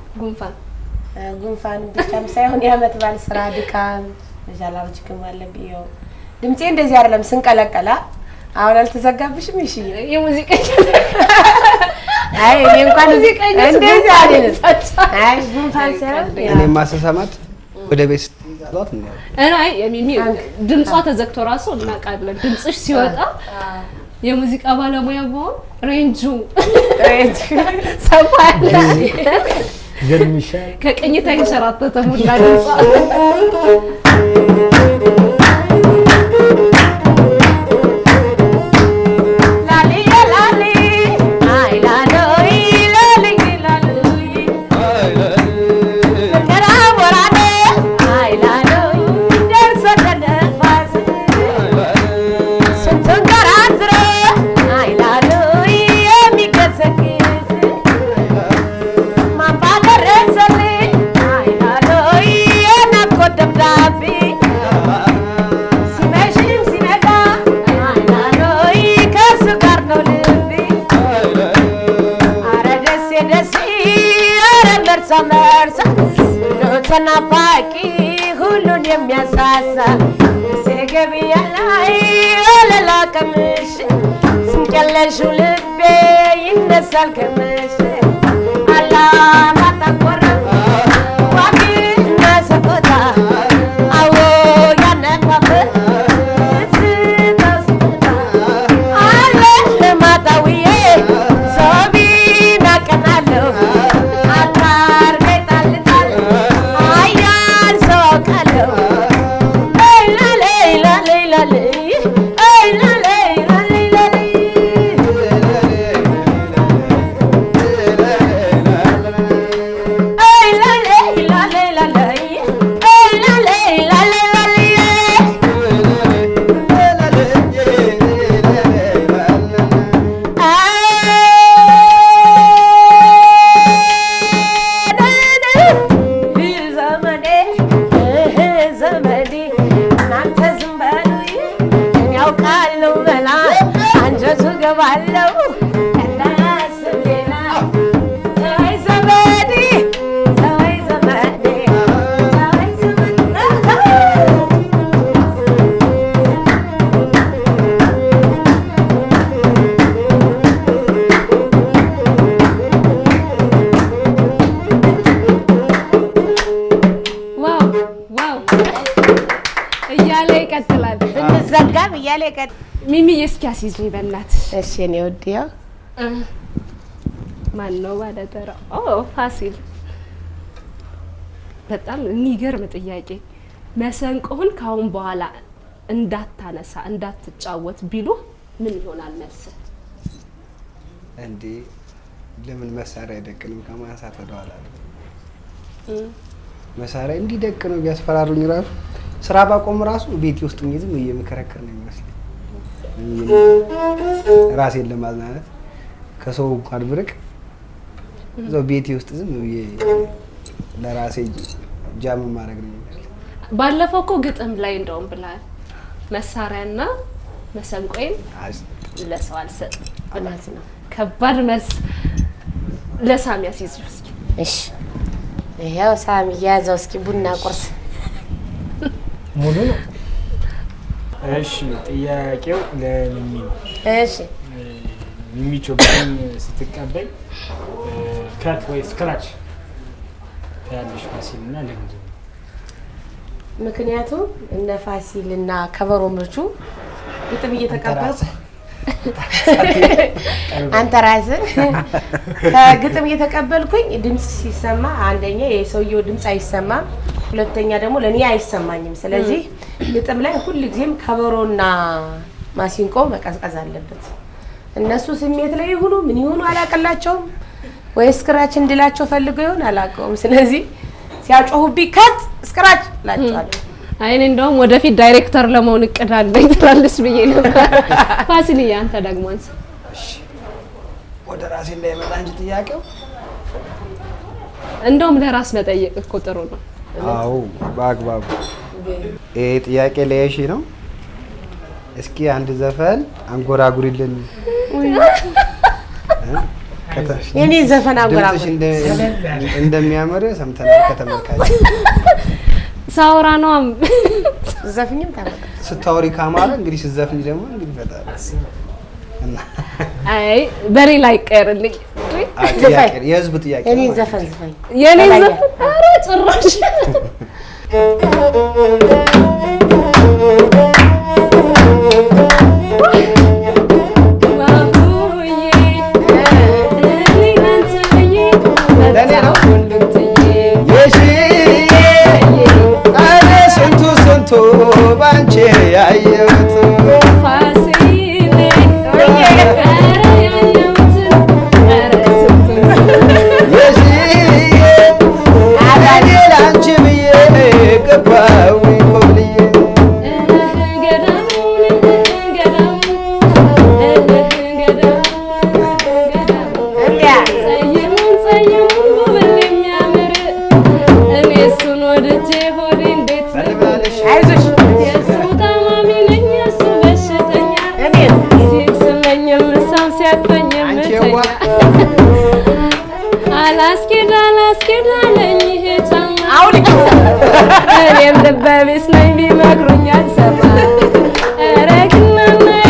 ጉንፋን ብቻም ሳይሆን የዓመት በዓል ስራ ድካም ጃላርጅክም አለብኝ። ያው ድምጼ እንደዚህ አይደለም ስንቀለቀላ አሁን አልተዘጋብሽም? እሺ የሙዚቀኛ አይ እኔ እንኳን ሙዚቀኛ እንደዚህ አይደለም። አይ ጉንፋን ሳይሆን እኔ ማሰሰማት ወደ ቤት ስትይዛት ነው። አይ የሚሚ ድምጿ ተዘግቶ ራሱ እናውቃለን። ድምጽሽ ሲወጣ የሙዚቃ ባለሙያ መሆን ሬንጁ ሰማያለ ገርምሻል። ከቅኝታ ይንሸራተተ ሙላ ድምጿ ተናፋቂ ሁሉን የሚያሳሳ ሲገቢያ ላይ ወለላ ቀምሽ ስንቀለሽው ልቤ ይነሳል ከምሽ አላማጣ ቆራ ዋቂና ሰቆጣ አዎ ያነፋፍ ስታስታ አለ ማጣውዬ ሶቢ ናቀናለሁ ሚሚ እስኪ አስይዝኝ በእናትሽ። እሺ እኔ ወዲያ ማን ነው ባለተራ? ፋሲል። በጣም የሚገርም ጥያቄ። መሰንቆህን ካሁን በኋላ እንዳታነሳ እንዳትጫወት ቢሉ ምን ይሆናል መልስ? እንዴ ለምን መሳሪያ አይደቅንም ከማንሳት ወደኋላ ነው? መሳሪያ እንዲደቅ ነው ቢያስፈራሩኝ ራሱ ስራ ባቆም ራሱ ቤት ውስጥ ዝም እየመከረከር ነው የሚመስለው። ራሴን ለማዝናናት ከሰው እንኳን ብርቅ እዛው ቤቴ ውስጥ ዝም ብዬ ለራሴ ጃም ማድረግ ነው የሚመስለው። ባለፈው እኮ ግጥም ላይ እንደውም ብላል መሳሪያና መሰንቆዬን ለሰው አልሰጥም ብላት ነው። ከባድ መልስ ለሳሚ አስይዝው እስኪ። እሺ ይሄው ሳሚ ያዘው እስኪ ቡና ቁርስ ሙሉ ነው። እሺ ጥያቄው ለሚሚ ነው። እሺ ሚሚቾ በጣም ስትቀበል ካት ወይ ስክራች ያለሽ ፋሲልና ለምንድን ነው? ምክንያቱም እነ ፋሲልና ከበሮ ምርቹ ግጥም እየተቀበልኩ አንተ ራስህ ከግጥም እየተቀበልኩኝ ድምጽ ሲሰማ አንደኛ የሰውየው ድምጽ አይሰማም፣ ሁለተኛ ደግሞ ለኔ አይሰማኝም። ስለዚህ ግጥም ላይ ሁሉ ጊዜም ከበሮና ማሲንቆ መቀዝቀዝ አለበት። እነሱ ስሜት ላይ ይሁኑ ምን ይሁኑ አላቀላቸውም፣ ወይ ስክራች እንድላቸው ፈልገው ይሆን አላቀውም። ስለዚህ ሲያጮሁብኝ ካት ስክራች ላጫለሁ። አይኔ እንደውም ወደፊት ዳይሬክተር ለመሆን እቅድ አለኝ ትላለች ብዬ ነበር። ፋሲልዬ አንተ ደግሞ አንተ እሺ ወደ ራሴ እንዳይመጣ እንጂ ጥያቄው እንደውም ለራስ መጠየቅ እኮ ጥሩ ነው። አዎ በአግባቡ ይሄ ጥያቄ ለየሺ ነው። እስኪ አንድ ዘፈን አንጎራጉሪልን። የኔ ዘፈን አንጎራጉሪ እንደሚያምር ሰምተናል ከተመልካች። ሳውራ ነው ዘፍኝም ታመጣ ስታወሪ ካማረ እንግዲህ ስትዘፍኝ ደግሞ እንግዲህ ፈጣሪ እና አይ በሌላ ይቀርልኝ የህዝብ ጥያቄ እኔ ዘፈን ዘፈኝ የኔ ዘፈን ኧረ ጭራሽ ባንቺ ያየሁት ፋሲሌ ኧረ ያየሁት ኧረ ስንቱን እኔ ላንቺ ብዬ ገባሁኝ ኮብልዬ አላስኬዳለኝ ሄታማ እኔም ልበቢስ ነኝ ቢመክሩኝ አልሰማ ኧረ ግናናይ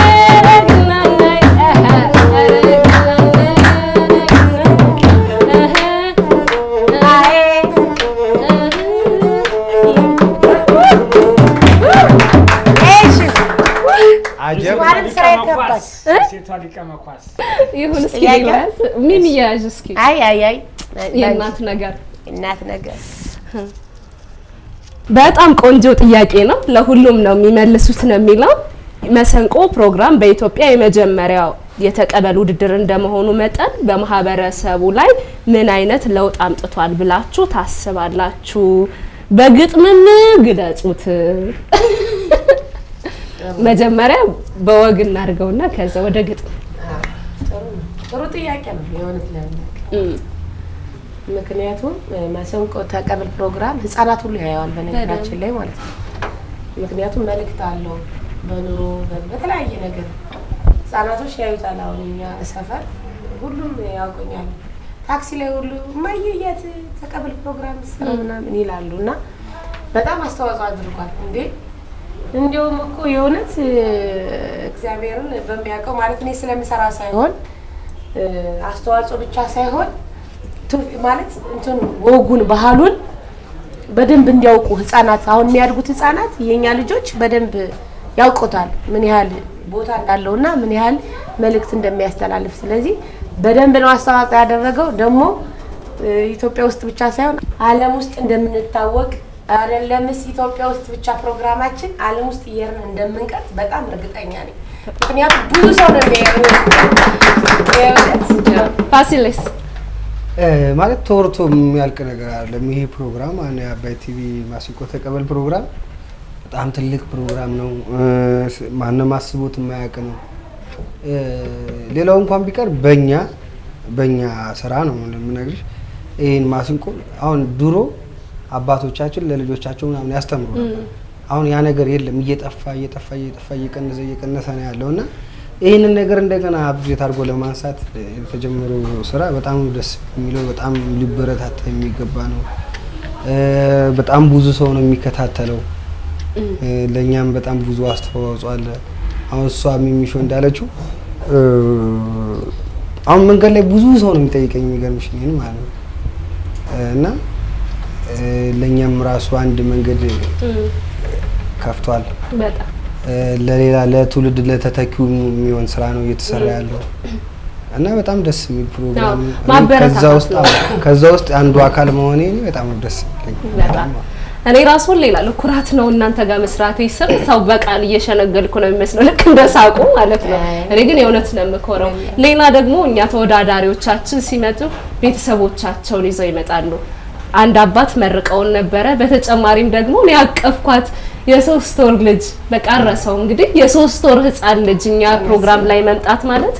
ይሁን እስኪ ምን ይያዝ እስኪ አይ የእናት ነገር በጣም ቆንጆ ጥያቄ ነው። ለሁሉም ነው የሚመልሱት ነው የሚለው። መሰንቆ ፕሮግራም በኢትዮጵያ የመጀመሪያው የተቀበል ውድድር እንደመሆኑ መጠን በማህበረሰቡ ላይ ምን አይነት ለውጥ አምጥቷል ብላችሁ ታስባላችሁ? በግጥምም ግለጹት። መጀመሪያ በወግ እናድርገውና ከዛ ወደ ግጥም። ጥሩ ጥያቄ ነው የሆነት ለምን ምክንያቱም መሰንቆ ተቀበል ፕሮግራም ህፃናት ሁሉ ያያዋል በነገራችን ላይ ማለት ነው። ምክንያቱም መልእክት አለው በኑሮ በተለያየ ነገር ህፃናቶች ያዩታል። አሁን እኛ ሰፈር ሁሉም ያውቁኛል። ታክሲ ላይ ሁሉ ማየያት ተቀበል ፕሮግራም ሰው ምናምን ይላሉና በጣም አስተዋጽኦ አድርጓል። እንደውም እኮ የሆነት እግዚአብሔርን በሚያውቀው ማለት ነው ስለምሰራ ሳይሆን አስተዋጽኦ ብቻ ሳይሆን ማለት እንትኑ ወጉን ባህሉን በደንብ እንዲያውቁ ህፃናት አሁን የሚያድጉት ህፃናት የኛ ልጆች በደንብ ያውቁታል ምን ያህል ቦታ እንዳለውና ምን ያህል መልእክት እንደሚያስተላልፍ። ስለዚህ በደንብ ነው አስተዋጽኦ ያደረገው። ደግሞ ኢትዮጵያ ውስጥ ብቻ ሳይሆን ዓለም ውስጥ እንደምንታወቅ አይደለምስ ኢትዮጵያ ውስጥ ብቻ ፕሮግራማችን ዓለም ውስጥ እየርን እንደምንቀጥ በጣም እርግጠኛ ነኝ። ምክንያቱም ብዙ ሰው ነው የሚያየው። ፋሲልስ ማለት ተወርቶ የሚያልቅ ነገር አይደለም። ይሄ ፕሮግራም አባይ ቲቪ ማሲንቆ ተቀበል ፕሮግራም በጣም ትልቅ ፕሮግራም ነው። ማንም አስቦት የማያውቅ ነው። ሌላው እንኳን ቢቀር በእኛ ስራ ነው የምነግርሽ። ይሄን ማሲንቆ አሁን ድሮ አባቶቻችን ለልጆቻቸው ምናምን ያስተምሩ ነበር። አሁን ያ ነገር የለም። እየጠፋ እየቀነሰ ነው ያለውና ይሄንን ነገር እንደገና አብዴት አድርጎ ለማንሳት የተጀመረው ስራ በጣም ደስ የሚለው በጣም ሊበረታታ የሚገባ ነው። በጣም ብዙ ሰው ነው የሚከታተለው። ለኛም በጣም ብዙ አስተዋጽኦ አለ። አሁን እሷ ሚሚሾ እንዳለችው አሁን መንገድ ላይ ብዙ ሰው ነው የሚጠይቀኝ የሚገርምሽ ነው ማለት ነው። እና ለኛም ራሱ አንድ መንገድ ከፍቷል። በጣም ለሌላ ለትውልድ ለተተኪው የሚሆን ስራ ነው እየተሰራ ያለው እና በጣም ደስ የሚል ፕሮግራም ከዛ ውስጥ አንዱ አካል መሆኔ በጣም ደስ ይለኛል። እኔ ራሱ ሌላ ለኩራት ነው እናንተ ጋር መስራቴ ስር ሰው በቃል እየሸነገልኩ ነው የሚመስለው ልክ እንደሳቁ ማለት ነው። እኔ ግን የእውነት ነው የምኮረው። ሌላ ደግሞ እኛ ተወዳዳሪዎቻችን ሲመጡ ቤተሰቦቻቸውን ይዘው ይመጣሉ። አንድ አባት መርቀውን ነበረ። በተጨማሪም ደግሞ እኔ ያቀፍኳት የሶስት ወር ልጅ በቃ ረሰው እንግዲህ የሶስት ወር ህፃን ልጅ እኛ ፕሮግራም ላይ መምጣት ማለት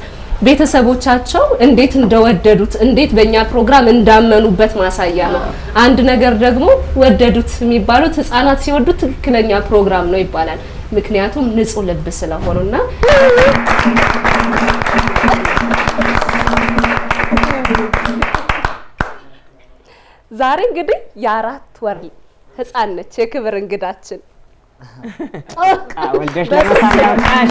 ቤተሰቦቻቸው እንዴት እንደወደዱት እንዴት በእኛ ፕሮግራም እንዳመኑበት ማሳያ ነው። አንድ ነገር ደግሞ ወደዱት የሚባሉት ህፃናት ሲወዱት ትክክለኛ ፕሮግራም ነው ይባላል። ምክንያቱም ንጹህ ልብ ስለሆነና ዛሬ እንግዲህ የ4 ወር ህፃን ነች የክብር እንግዳችን። ወልደሽ ለማሳያሽ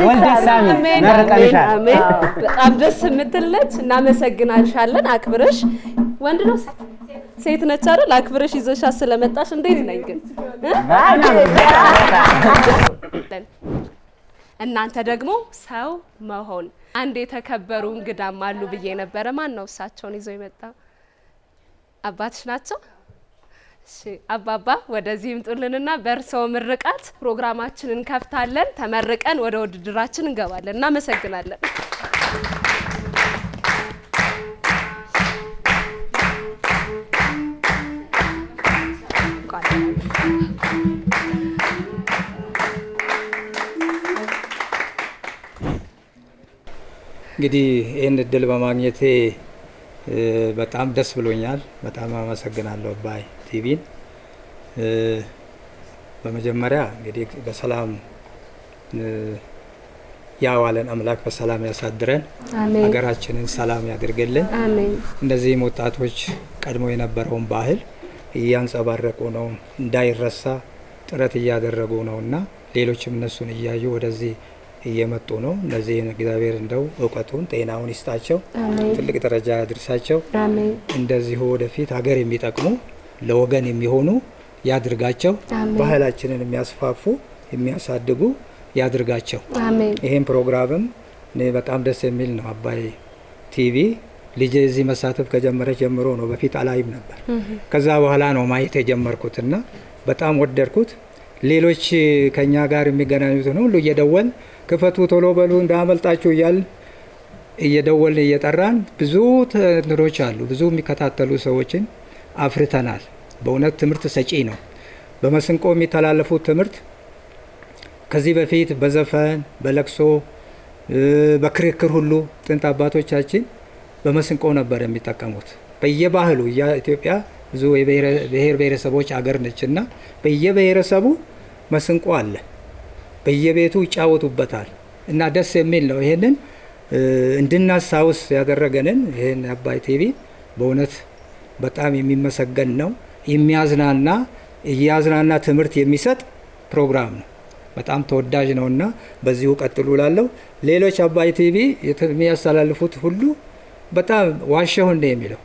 ወልደሳሚ መረቀልሻል። አሜን። በጣም ደስ የምትልነች። እናመሰግናልሻለን። አክብረሽ ወንድ ነው ሴት ነች አይደል? አክብረሽ ይዘሻት ስለመጣሽ እንዴት ነኝ ግን እናንተ ደግሞ ሰው መሆን አንድ የተከበሩ እንግዳም አሉ ብዬ ነበረ። ማን ነው እሳቸውን ይዘው የመጣ? አባትሽ ናቸው? እሺ አባባ ወደዚህ ይምጡልንና በእርስዎ ምርቃት ፕሮግራማችንን እንከፍታለን። ተመርቀን ወደ ውድድራችን እንገባለን። እናመሰግናለን። እንግዲህ ይህን እድል በማግኘቴ በጣም ደስ ብሎኛል። በጣም አመሰግናለሁ አባይ ቲቪን። በመጀመሪያ እንግዲህ በሰላም ያዋለን አምላክ በሰላም ያሳድረን፣ ሀገራችንን ሰላም ያድርግልን። እነዚህም ወጣቶች ቀድሞ የነበረውን ባህል እያንጸባረቁ ነው፣ እንዳይረሳ ጥረት እያደረጉ ነውና ሌሎችም እነሱን እያዩ ወደዚህ እየመጡ ነው። እነዚህ እግዚአብሔር እንደው እውቀቱን ጤናውን ይስጣቸው፣ ትልቅ ደረጃ ያድርሳቸው። እንደዚሁ ወደፊት ሀገር የሚጠቅሙ ለወገን የሚሆኑ ያድርጋቸው። ባህላችንን የሚያስፋፉ የሚያሳድጉ ያድርጋቸው። ይሄን ፕሮግራምም እኔ በጣም ደስ የሚል ነው። አባይ ቲቪ ልጅ እዚህ መሳተፍ ከጀመረ ጀምሮ ነው። በፊት አላይም ነበር። ከዛ በኋላ ነው ማየት የጀመርኩትና በጣም ወደድኩት። ሌሎች ከኛ ጋር የሚገናኙትን ሁሉ እየደወል ክፈቱ ቶሎ በሉ እንዳመልጣችሁ እየደወል እየጠራን ብዙ ትምህርቶች አሉ። ብዙ የሚከታተሉ ሰዎችን አፍርተናል። በእውነት ትምህርት ሰጪ ነው። በመስንቆ የሚተላለፉት ትምህርት ከዚህ በፊት በዘፈን በለቅሶ በክርክር ሁሉ ጥንት አባቶቻችን በመስንቆ ነበር የሚጠቀሙት። በየባህሉ ኢትዮጵያ ብዙ የብሔር ብሔረሰቦች አገር ነችና በየብሔረሰቡ መስንቆ አለ፣ በየቤቱ ይጫወቱበታል እና ደስ የሚል ነው። ይሄንን እንድናስታውስ ያደረገንን ይሄን አባይ ቲቪ በእውነት በጣም የሚመሰገን ነው። የሚያዝናና እያዝናና ትምህርት የሚሰጥ ፕሮግራም ነው። በጣም ተወዳጅ ነውና በዚሁ ቀጥሉ ላለው ሌሎች አባይ ቲቪ የሚያስተላልፉት ሁሉ በጣም ዋሸሁ እንደ የሚለው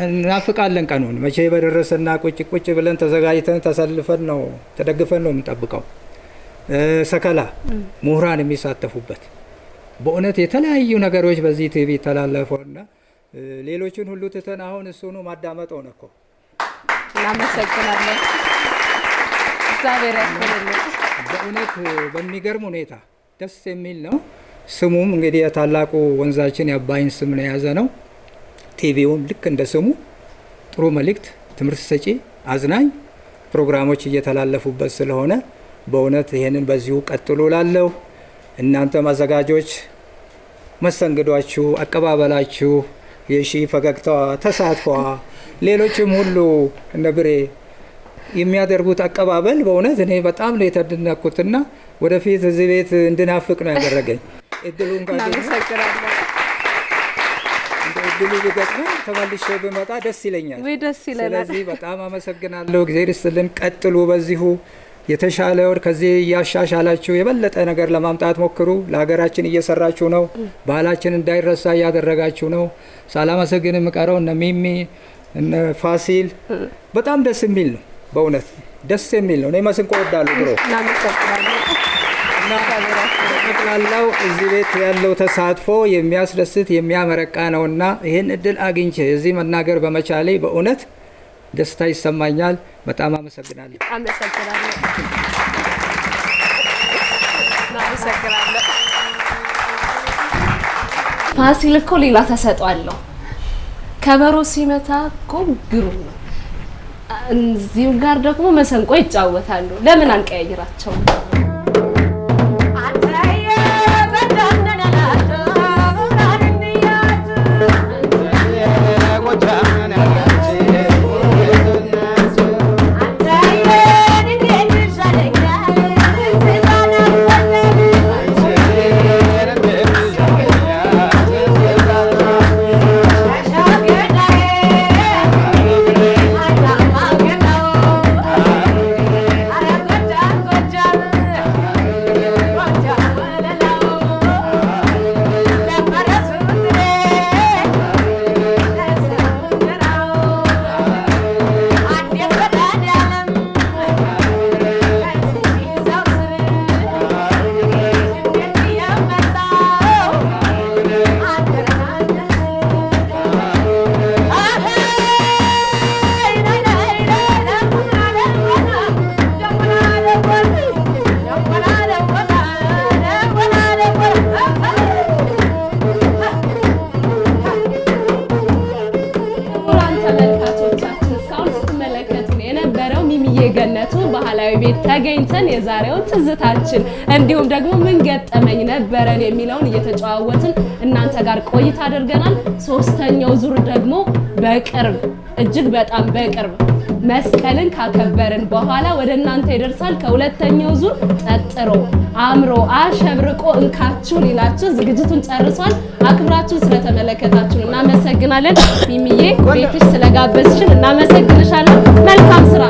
እናፍቃለን። ቀኑን መቼ በደረሰና ቁጭ ብለን ተዘጋጅተን ተሰልፈን ነው ተደግፈን ነው የምንጠብቀው። ሰከላ ምሁራን የሚሳተፉበት በእውነት የተለያዩ ነገሮች በዚህ ቲቪ ተላለፈውና ሌሎችን ሁሉ ትተን አሁን እሱኑ ማዳመጥ ሆነ እኮ። እናመሰግናለን። እግዚአብሔር ያክብርልን። በእውነት በሚገርም ሁኔታ ደስ የሚል ነው። ስሙም እንግዲህ የታላቁ ወንዛችን የአባይን ስም ነው የያዘ ነው። ቲቪውም ልክ እንደ ስሙ ጥሩ መልእክት፣ ትምህርት ሰጪ፣ አዝናኝ ፕሮግራሞች እየተላለፉበት ስለሆነ በእውነት ይሄንን በዚሁ ቀጥሉ ላለው እናንተም አዘጋጆች መስተንግዷችሁ፣ አቀባበላችሁ፣ የሺ ፈገግታዋ፣ ተሳትፏ፣ ሌሎችም ሁሉ እነ ብሬ የሚያደርጉት አቀባበል በእውነት እኔ በጣም ነው የተደነቅኩትና ወደፊት እዚህ ቤት እንድናፍቅ ነው ያደረገኝ። እድሉን እድሉ ቢገጥመኝ ተመልሼ ብመጣ ደስ ይለኛል። ደስ ይለናል። ስለዚህ በጣም አመሰግናለሁ። እግዚአብሔር ይስጥልን። ቀጥሉ በዚሁ የተሻለ ወር ከዚህ እያሻሻላችሁ የበለጠ ነገር ለማምጣት ሞክሩ። ለሀገራችን እየሰራችሁ ነው። ባህላችን እንዳይረሳ እያደረጋችሁ ነው። ሳላመሰግን የምቀረው እነ ሚሚ እነ ፋሲል በጣም ደስ የሚል ነው። በእውነት ደስ የሚል ነው። እኔ መስንቆ እወዳለሁ ድሮ እና ጠቅላላው እዚህ ቤት ያለው ተሳትፎ የሚያስደስት የሚያመረቃ ነውና ይህን እድል አግኝቼ እዚህ መናገር በመቻሌ በእውነት ደስታ ይሰማኛል። በጣም አመሰግናለሁ። ፋሲል እኮ ሌላ ተሰጧለሁ። ከበሮ ሲመታ እኮ ግሩም ነው። እዚሁ ጋር ደግሞ መሰንቆ ይጫወታሉ። ለምን አንቀያይራቸው? ባህላዊ ቤት ተገኝተን የዛሬውን ትዝታችን እንዲሁም ደግሞ ምን ገጠመኝ ነበረን የሚለውን እየተጨዋወትን እናንተ ጋር ቆይታ አድርገናል። ሶስተኛው ዙር ደግሞ በቅርብ እጅግ በጣም በቅርብ መስቀልን ካከበርን በኋላ ወደ እናንተ ይደርሳል። ከሁለተኛው ዙር ጠጥሮ አምሮ አሸብርቆ እንካችሁ ሊላችሁ ዝግጅቱን ጨርሷል። አክብራችሁ ስለተመለከታችሁ እናመሰግናለን። ሚሚዬ ቤትሽ ስለጋበዝሽን እናመሰግንሻለን። መልካም ስራ።